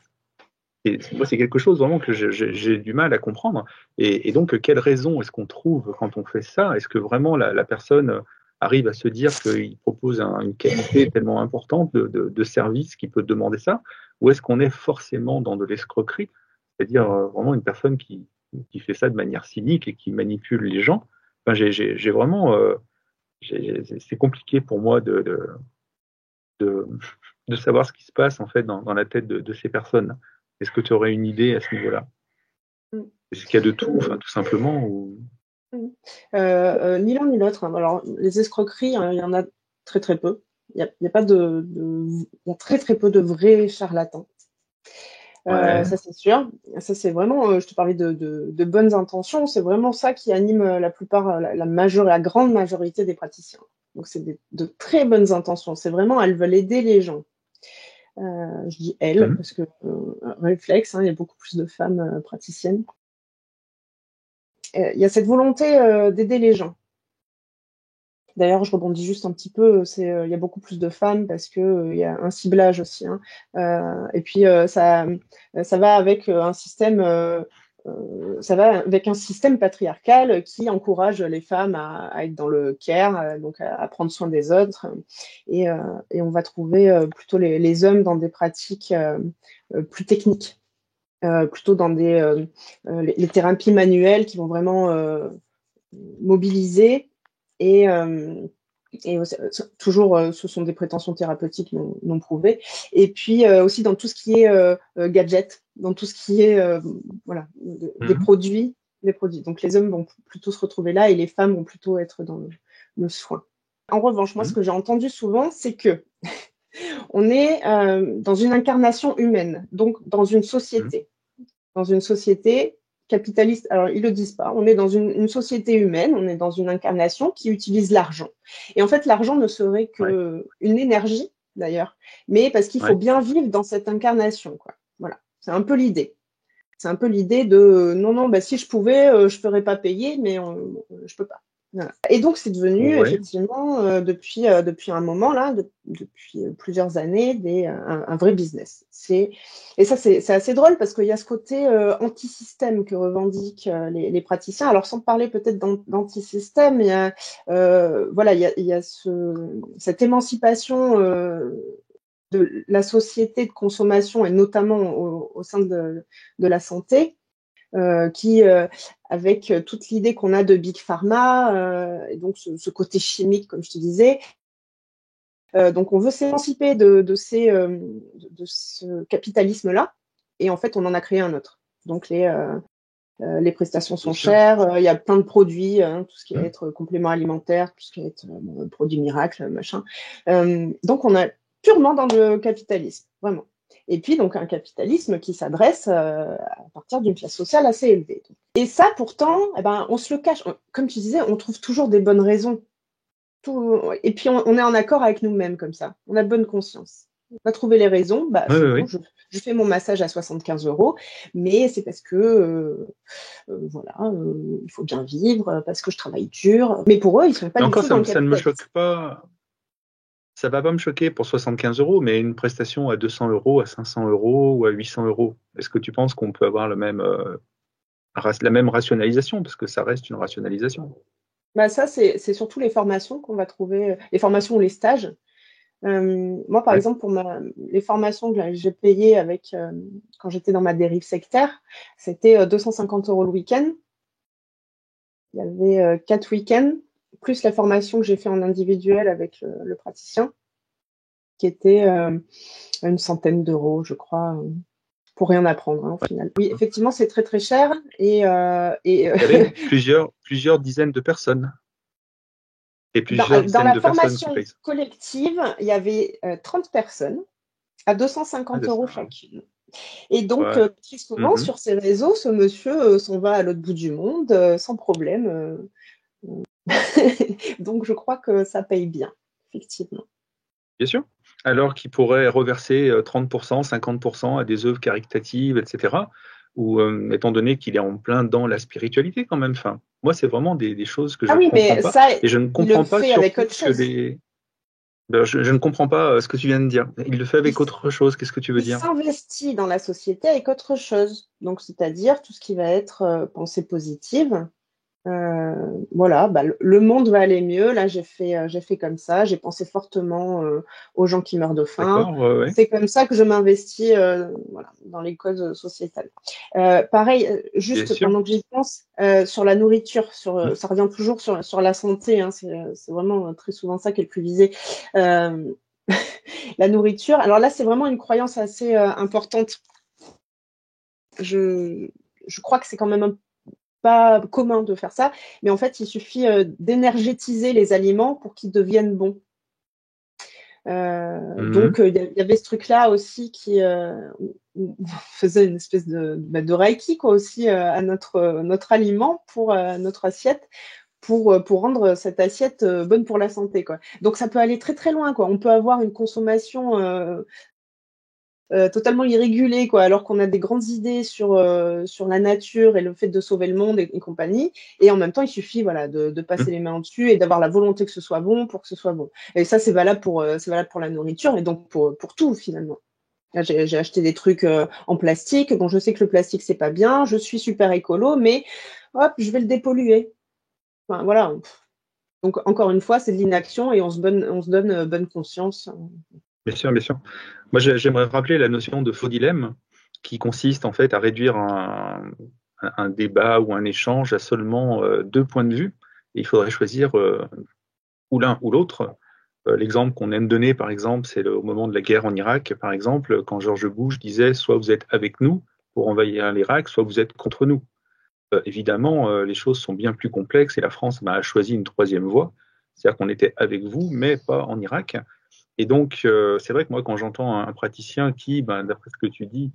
Et moi, c'est quelque chose vraiment que j'ai du mal à comprendre. Et donc, quelle raison est-ce qu'on trouve quand on fait ça? Est-ce que vraiment la personne arrive à se dire qu'il propose une qualité tellement importante de service qu'il peut demander ça? Ou est-ce qu'on est forcément dans de l'escroquerie? C'est-à-dire vraiment une personne qui fait ça de manière cynique et qui manipule les gens? J'ai vraiment... c'est compliqué pour moi de, de savoir ce qui se passe en fait dans la tête de ces personnes. Est-ce que tu aurais une idée à ce niveau-là? Mm. Est-ce qu'il y a de tout, tout simplement ou... Ni l'un ni l'autre, hein. Alors, les escroqueries, hein, il y en a très très peu. Il y a pas il y a très très peu de vrais charlatans. Ouais. Ça c'est sûr. Ça c'est vraiment, je te parlais de bonnes intentions, c'est vraiment ça qui anime la grande majorité des praticiens. Donc c'est de très bonnes intentions. C'est vraiment, elles veulent aider les gens. Je dis elles parce que réflexe, hein, il y a beaucoup plus de femmes praticiennes. Il y a cette volonté d'aider les gens. D'ailleurs, je rebondis juste un petit peu, il y a beaucoup plus de femmes parce que il y a un ciblage aussi, hein. Et puis ça va avec un système patriarcal qui encourage les femmes à être dans le care, donc à prendre soin des autres. Et on va trouver plutôt les hommes dans des pratiques plus techniques, plutôt dans les thérapies manuelles qui vont vraiment mobiliser et toujours, ce sont des prétentions thérapeutiques non prouvées. Et puis aussi dans tout ce qui est gadget, dans tout ce qui est des produits. Donc les hommes vont plutôt se retrouver là et les femmes vont plutôt être dans le soin. En revanche, moi, ce que j'ai entendu souvent, c'est que on est dans une incarnation humaine, donc dans une société. Dans une société capitaliste, alors ils le disent pas, on est dans une société humaine, on est dans une incarnation qui utilise l'argent. Et en fait, l'argent ne serait qu'une énergie, d'ailleurs, mais parce qu'il faut bien vivre dans cette incarnation, quoi. Voilà, c'est un peu l'idée. C'est un peu l'idée de non, si je pouvais, je ferais pas payer, mais je peux pas. Voilà. Et donc, c'est devenu effectivement, depuis un moment, là, depuis plusieurs années, un vrai business. Et ça, c'est assez drôle parce qu'il y a ce côté anti-système que revendiquent les praticiens. Alors, sans parler peut-être d'anti-système, il y a, il y a cette émancipation de la société de consommation et notamment au sein de la santé, qui, avec toute l'idée qu'on a de Big Pharma, et donc ce côté chimique, comme je te disais, donc on veut s'émanciper de ce capitalisme-là, et en fait on en a créé un autre. Donc les prestations sont chères, il y a plein de produits, hein, tout ce qui va être complément alimentaire, tout ce qui va être produit miracle, machin. Donc on est purement dans le capitalisme, vraiment. Et puis donc un capitalisme qui s'adresse à partir d'une classe sociale assez élevée. Et ça pourtant, on se le cache. Comme tu disais, on trouve toujours des bonnes raisons. Et puis on est en accord avec nous-mêmes comme ça. On a bonne conscience. On a trouvé les raisons, je fais mon massage à 75 €, mais c'est parce que voilà, il faut bien vivre, parce que je travaille dur. Mais pour eux, ils sont pas Mais du encore, tout dans le ça ne me capitalisme. choque pas. Ça va pas me choquer pour 75 €, mais une prestation à 200 €, à 500 € ou à 800 €. Est-ce que tu penses qu'on peut avoir la même rationalisation? Parce que ça reste une rationalisation. Bah ça, c'est surtout les formations qu'on va trouver, les formations ou les stages. Moi, par Ouais. exemple, pour les formations que j'ai payées avec, quand j'étais dans ma dérive sectaire, c'était 250 € le week-end. Il y avait 4 week-ends, plus la formation que j'ai fait en individuel avec le praticien, qui était une centaine d'euros, je crois, pour rien apprendre, hein, au final. Oui, effectivement, c'est très très cher. Et Il y avait plusieurs dizaines de personnes et plusieurs dans dizaines la de personnes qui formation payent ça. collective, il y avait 30 personnes à Ah, 250 c'est € ça, hein. chacune. Et donc, Ouais. très souvent, Mhm. sur ces réseaux, ce monsieur s'en va à l'autre bout du monde sans problème. Donc, je crois que ça paye bien, effectivement. Bien sûr. Alors qu'il pourrait reverser 30%, 50% à des œuvres caritatives, etc. Ou étant donné qu'il est en plein dans la spiritualité quand même. Enfin, moi, c'est vraiment des choses que Ah je ne oui, comprends mais pas. ça, Et je ne il le comprends pas fait avec surtout autre que chose. je ne comprends pas ce que tu viens de dire. Il le fait Il, avec autre chose. Qu'est-ce que tu veux il dire? s'investit dans la société avec autre chose. Donc, c'est-à-dire tout ce qui va être pensée positive. Voilà, bah, le monde va aller mieux. Là, j'ai fait comme ça. J'ai pensé fortement aux gens qui meurent de faim. D'accord, ouais, ouais. C'est comme ça que je m'investis voilà, dans les causes sociétales. Pareil, Bien juste sûr. pendant que j'y pense, sur la nourriture, Hmm. ça revient toujours sur la santé. Hein, c'est vraiment très souvent ça qui est le plus visé. Euh, la nourriture. Alors là, c'est vraiment une croyance assez importante. Je, je crois que c'est quand même pas commun de faire ça, mais en fait, il suffit d'énergétiser les aliments pour qu'ils deviennent bons. Mhm. Donc, il y avait ce truc-là aussi où on faisait une espèce de reiki quoi, aussi à notre aliment, pour notre assiette, pour rendre cette assiette bonne pour la santé. Quoi. Donc, ça peut aller très très loin. Quoi. On peut avoir une consommation totalement irrégulé, quoi, alors qu'on a des grandes idées sur la nature et le fait de sauver le monde et compagnie. Et en même temps, il suffit voilà, de passer les mains dessus et d'avoir la volonté que ce soit bon pour que ce soit bon. Et ça, c'est valable pour la nourriture et donc pour tout, finalement. Là, j'ai acheté des trucs en plastique. Bon, je sais que le plastique, c'est pas bien. Je suis super écolo, mais hop, je vais le dépolluer. Enfin, voilà. Donc, encore une fois, c'est de l'inaction et on se donne bonne conscience. Bien sûr, bien sûr. Moi, j'aimerais rappeler la notion de faux dilemme qui consiste en fait à réduire un débat ou un échange à seulement deux points de vue. Et il faudrait choisir ou l'un ou l'autre. L'exemple qu'on aime donner, par exemple, c'est au moment de la guerre en Irak, par exemple, quand George Bush disait soit vous êtes avec nous pour envahir l'Irak, soit vous êtes contre nous. Évidemment, les choses sont bien plus complexes et la France a choisi une troisième voie, c'est-à-dire qu'on était avec vous, mais pas en Irak. Et donc, c'est vrai que moi, quand j'entends un praticien qui, ben, d'après ce que tu dis,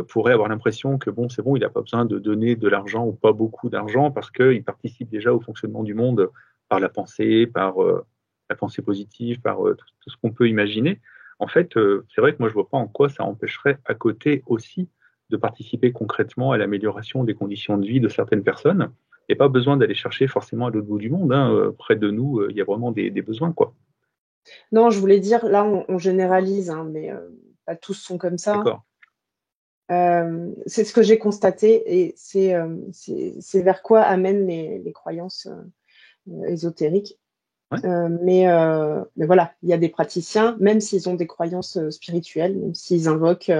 pourrait avoir l'impression que bon, c'est bon, il n'a pas besoin de donner de l'argent ou pas beaucoup d'argent parce qu'il participe déjà au fonctionnement du monde par la pensée, par la pensée positive, par tout ce qu'on peut imaginer. En fait, c'est vrai que moi, je vois pas en quoi ça empêcherait à côté aussi de participer concrètement à l'amélioration des conditions de vie de certaines personnes. Et pas besoin d'aller chercher forcément à l'autre bout du monde. Hein. Près de nous, il y a vraiment des besoins, quoi. Non, je voulais dire, là, on généralise, hein, mais pas tous sont comme ça. D'accord. C'est ce que j'ai constaté et c'est vers quoi amènent les croyances ésotériques. Ouais. Mais voilà, il y a des praticiens, même s'ils ont des croyances spirituelles, même s'ils invoquent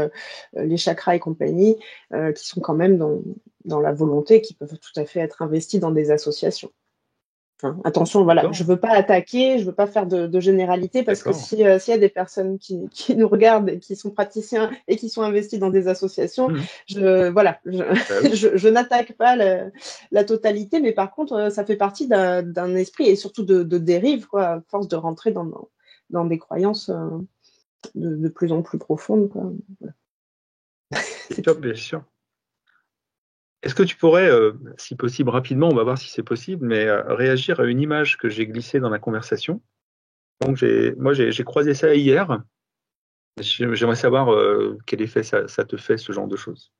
les chakras et compagnie, qui sont quand même dans la volonté, qui peuvent tout à fait être investis dans des associations. Hein, attention, voilà, je D'accord. veux pas attaquer, je veux pas faire de généralité parce que D'accord. s'il y a des personnes qui nous regardent et qui sont praticiens et qui sont investis dans des associations, Mhm. voilà, Bah oui. je n'attaque pas la totalité, mais par contre, ça fait partie d'un esprit et surtout de dérive, quoi, à force de rentrer dans des croyances de plus en plus profondes, quoi. Voilà. Bien C'est sûr, tout. bien sûr. Est-ce que tu pourrais, si possible rapidement, on va voir si c'est possible, mais réagir à une image que j'ai glissée dans la conversation. Donc moi j'ai croisé ça hier. J'aimerais savoir quel effet ça te fait, ce genre de choses.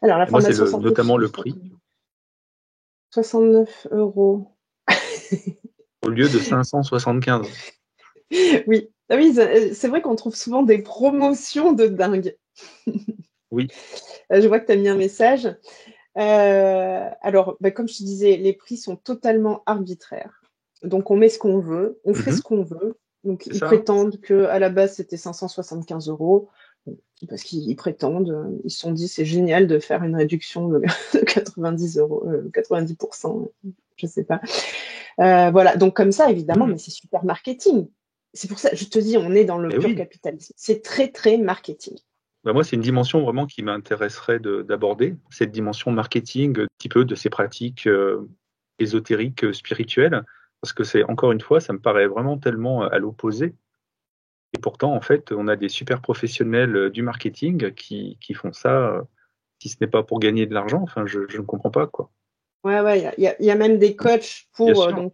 Alors, la Et moi, c'est formation santé notamment le prix. 69 €. Au lieu de 575. Oui, ah oui, c'est vrai qu'on trouve souvent des promotions de dingue. Oui. Je vois que tu as mis un message. Alors, comme je te disais, les prix sont totalement arbitraires. Donc, on met ce qu'on veut, on fait ce qu'on veut. Donc, C'est ils ça. prétendent qu'à la base, c'était 575 €. Parce qu'ils prétendent, ils se sont dit, c'est génial de faire une réduction de 90 €, 90%, je sais pas. Voilà, donc comme ça, évidemment, mais c'est super marketing. C'est pour ça, je te dis, on est dans le Et pur oui. capitalisme. C'est très, très marketing. Moi, c'est une dimension vraiment qui m'intéresserait d'aborder, cette dimension marketing, un petit peu de ces pratiques ésotériques, spirituelles, parce que c'est, encore une fois, ça me paraît vraiment tellement à l'opposé. Et pourtant, en fait, on a des super professionnels du marketing qui font ça, si ce n'est pas pour gagner de l'argent, enfin, je ne comprends pas, quoi. Ouais, il y a même des coachs Bien pour sûr.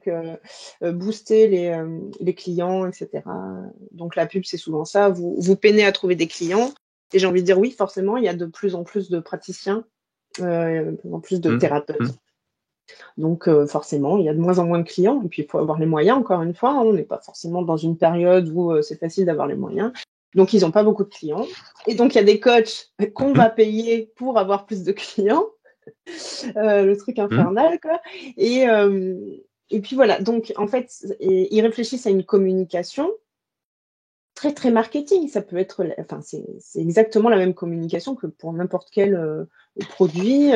booster les clients, etc. Donc la pub, c'est souvent ça. Vous peinez à trouver des clients. Et j'ai envie de dire oui, forcément, il y a de plus en plus de praticiens, de plus en plus de Mm, thérapeutes. mm. Donc forcément, il y a de moins en moins de clients. Et puis, il faut avoir les moyens, encore une fois. On n'est pas forcément dans une période où c'est facile d'avoir les moyens. Donc, ils n'ont pas beaucoup de clients. Et donc, il y a des coachs qu'on va payer pour avoir plus de clients. Le truc Mm. infernal, quoi. Et puis voilà, donc en fait, ils réfléchissent à une communication très très marketing. Ça peut être, enfin, c'est exactement la même communication que pour n'importe quel produit.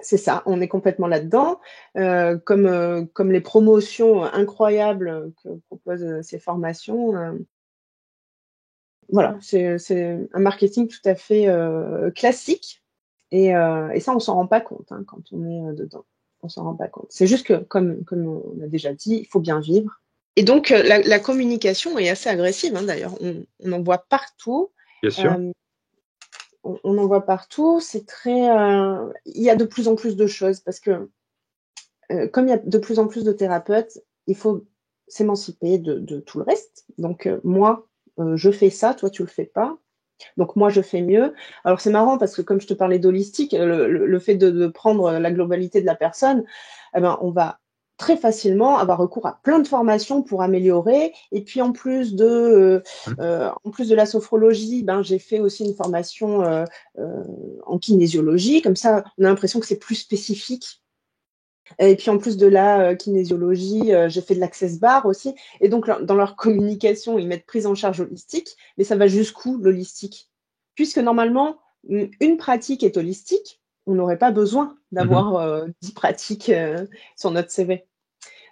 C'est ça, on est complètement là-dedans. Comme les promotions incroyables que proposent ces formations. Voilà, c'est un marketing tout à fait classique. Et ça, on s'en rend pas compte quand on est dedans. On s'en rend pas compte. C'est juste que, comme on a déjà dit, il faut bien vivre. Et donc, la communication est assez agressive, d'ailleurs. On en voit partout. Bien sûr. Euh, on en voit partout. C'est très. Il y a de plus en plus de choses parce que, comme il y a de plus en plus de thérapeutes, il faut s'émanciper de tout le reste. Donc, moi, je fais ça, toi, tu le fais pas. Donc moi, je fais mieux. Alors c'est marrant parce que comme je te parlais d'holistique, le fait de prendre la globalité de la personne, on va très facilement avoir recours à plein de formations pour améliorer. Et puis Mm. en plus de la sophrologie, j'ai fait aussi une formation en kinésiologie. Comme ça, on a l'impression que c'est plus spécifique. Et puis en plus de la kinésiologie, j'ai fait de l'access bar aussi. Et donc dans leur communication, ils mettent prise en charge holistique, mais ça va jusqu'où l'holistique? Puisque normalement, une pratique est holistique, on n'aurait pas besoin Mhm. d'avoir 10 pratiques sur notre CV.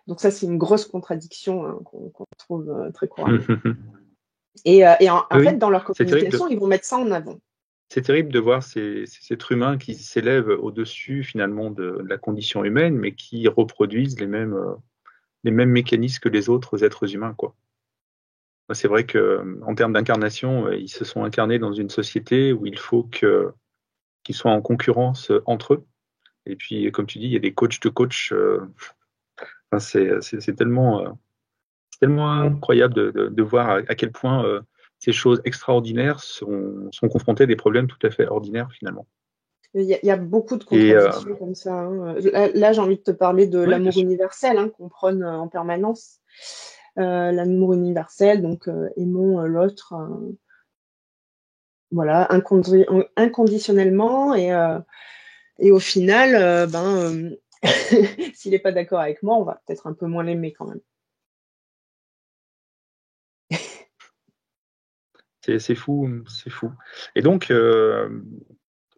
Donc ça, c'est une grosse contradiction qu'on trouve très couramment. Mhm. Et en fait, Oui, dans leur c'est terrible communication, ils vont mettre ça en avant. c'est terrible de voir ces êtres humains qui s'élèvent au-dessus finalement de la condition humaine, mais qui reproduisent les mêmes mécanismes que les autres êtres humains, quoi. C'est vrai que en termes d'incarnation, ils se sont incarnés dans une société où il faut qu'ils soient en concurrence entre eux. Et puis, comme tu dis, il y a des coachs de coachs. Enfin, c'est tellement incroyable de voir à quel point ces choses extraordinaires sont confrontées à des problèmes tout à fait ordinaires finalement. Il y a beaucoup de Et contradictions comme ça. Là, j'ai envie de te parler de oui, bien l'amour sûr. universel qu'on prône en permanence. L'amour universel, donc aimons l'autre voilà, inconditionnellement. Et au final, s'il n'est pas d'accord avec moi, on va peut-être un peu moins l'aimer quand même. C'est fou, c'est fou. Et donc,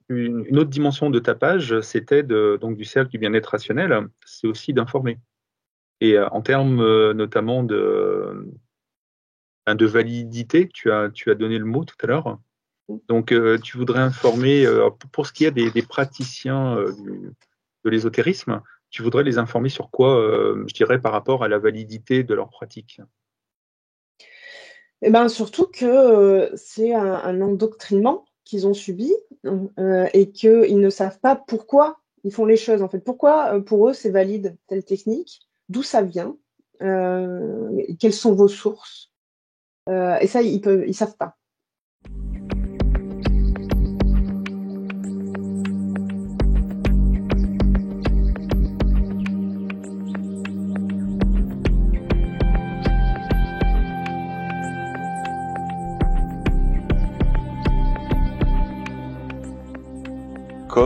une autre dimension de ta page, c'était donc du cercle du bien-être rationnel, c'est aussi d'informer. Et en termes notamment de validité, tu as donné le mot tout à l'heure. Donc, tu voudrais informer, pour ce qui est des praticiens de l'ésotérisme, tu voudrais les informer sur quoi, je dirais, par rapport à la validité de leur pratique. Surtout que c'est un endoctrinement qu'ils ont subi et qu'ils ne savent pas pourquoi ils font les choses. En fait, pourquoi pour eux c'est valide telle technique, d'où ça vient, quelles sont vos sources. Et ça, ils savent pas.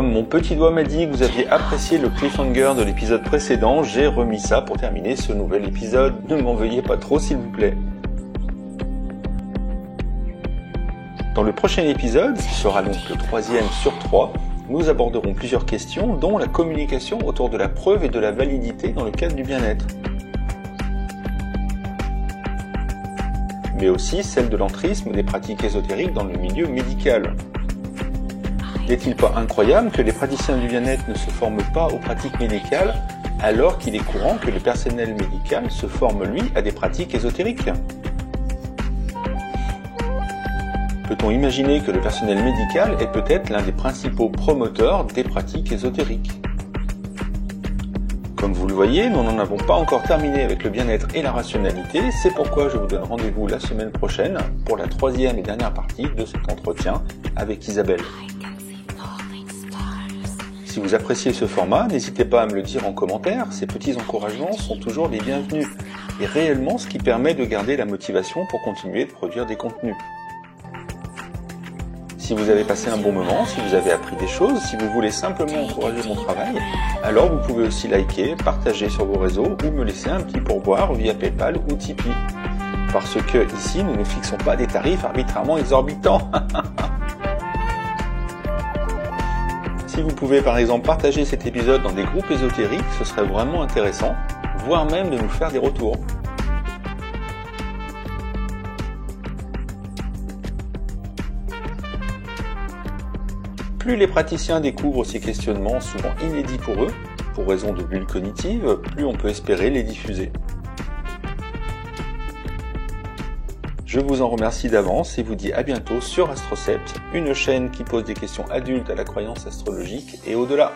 Comme mon petit doigt m'a dit que vous aviez apprécié le cliffhanger de l'épisode précédent, j'ai remis ça pour terminer ce nouvel épisode. Ne m'en veuillez pas trop s'il vous plaît. Dans le prochain épisode, qui sera donc le 3e sur 3, nous aborderons plusieurs questions, dont la communication autour de la preuve et de la validité dans le cadre du bien-être. Mais aussi celle de l'entrisme et des pratiques ésotériques dans le milieu médical. N'est-il pas incroyable que les praticiens du bien-être ne se forment pas aux pratiques médicales, alors qu'il est courant que le personnel médical se forme, lui, à des pratiques ésotériques ? Peut-on imaginer que le personnel médical est peut-être l'un des principaux promoteurs des pratiques ésotériques ? Comme vous le voyez, nous n'en avons pas encore terminé avec le bien-être et la rationalité, c'est pourquoi je vous donne rendez-vous la semaine prochaine pour la 3e et dernière partie de cet entretien avec Isabelle. Si vous appréciez ce format, n'hésitez pas à me le dire en commentaire, ces petits encouragements sont toujours les bienvenus, et réellement ce qui permet de garder la motivation pour continuer de produire des contenus. Si vous avez passé un bon moment, si vous avez appris des choses, si vous voulez simplement encourager mon travail, alors vous pouvez aussi liker, partager sur vos réseaux ou me laisser un petit pourboire via PayPal ou Tipeee. Parce que ici, nous ne fixons pas des tarifs arbitrairement exorbitants. Si vous pouvez par exemple partager cet épisode dans des groupes ésotériques, ce serait vraiment intéressant, voire même de nous faire des retours. Plus les praticiens découvrent ces questionnements souvent inédits pour eux, pour raison de bulle cognitive, plus on peut espérer les diffuser. Je vous en remercie d'avance et vous dis à bientôt sur Astrocept, une chaîne qui pose des questions adultes à la croyance astrologique et au-delà.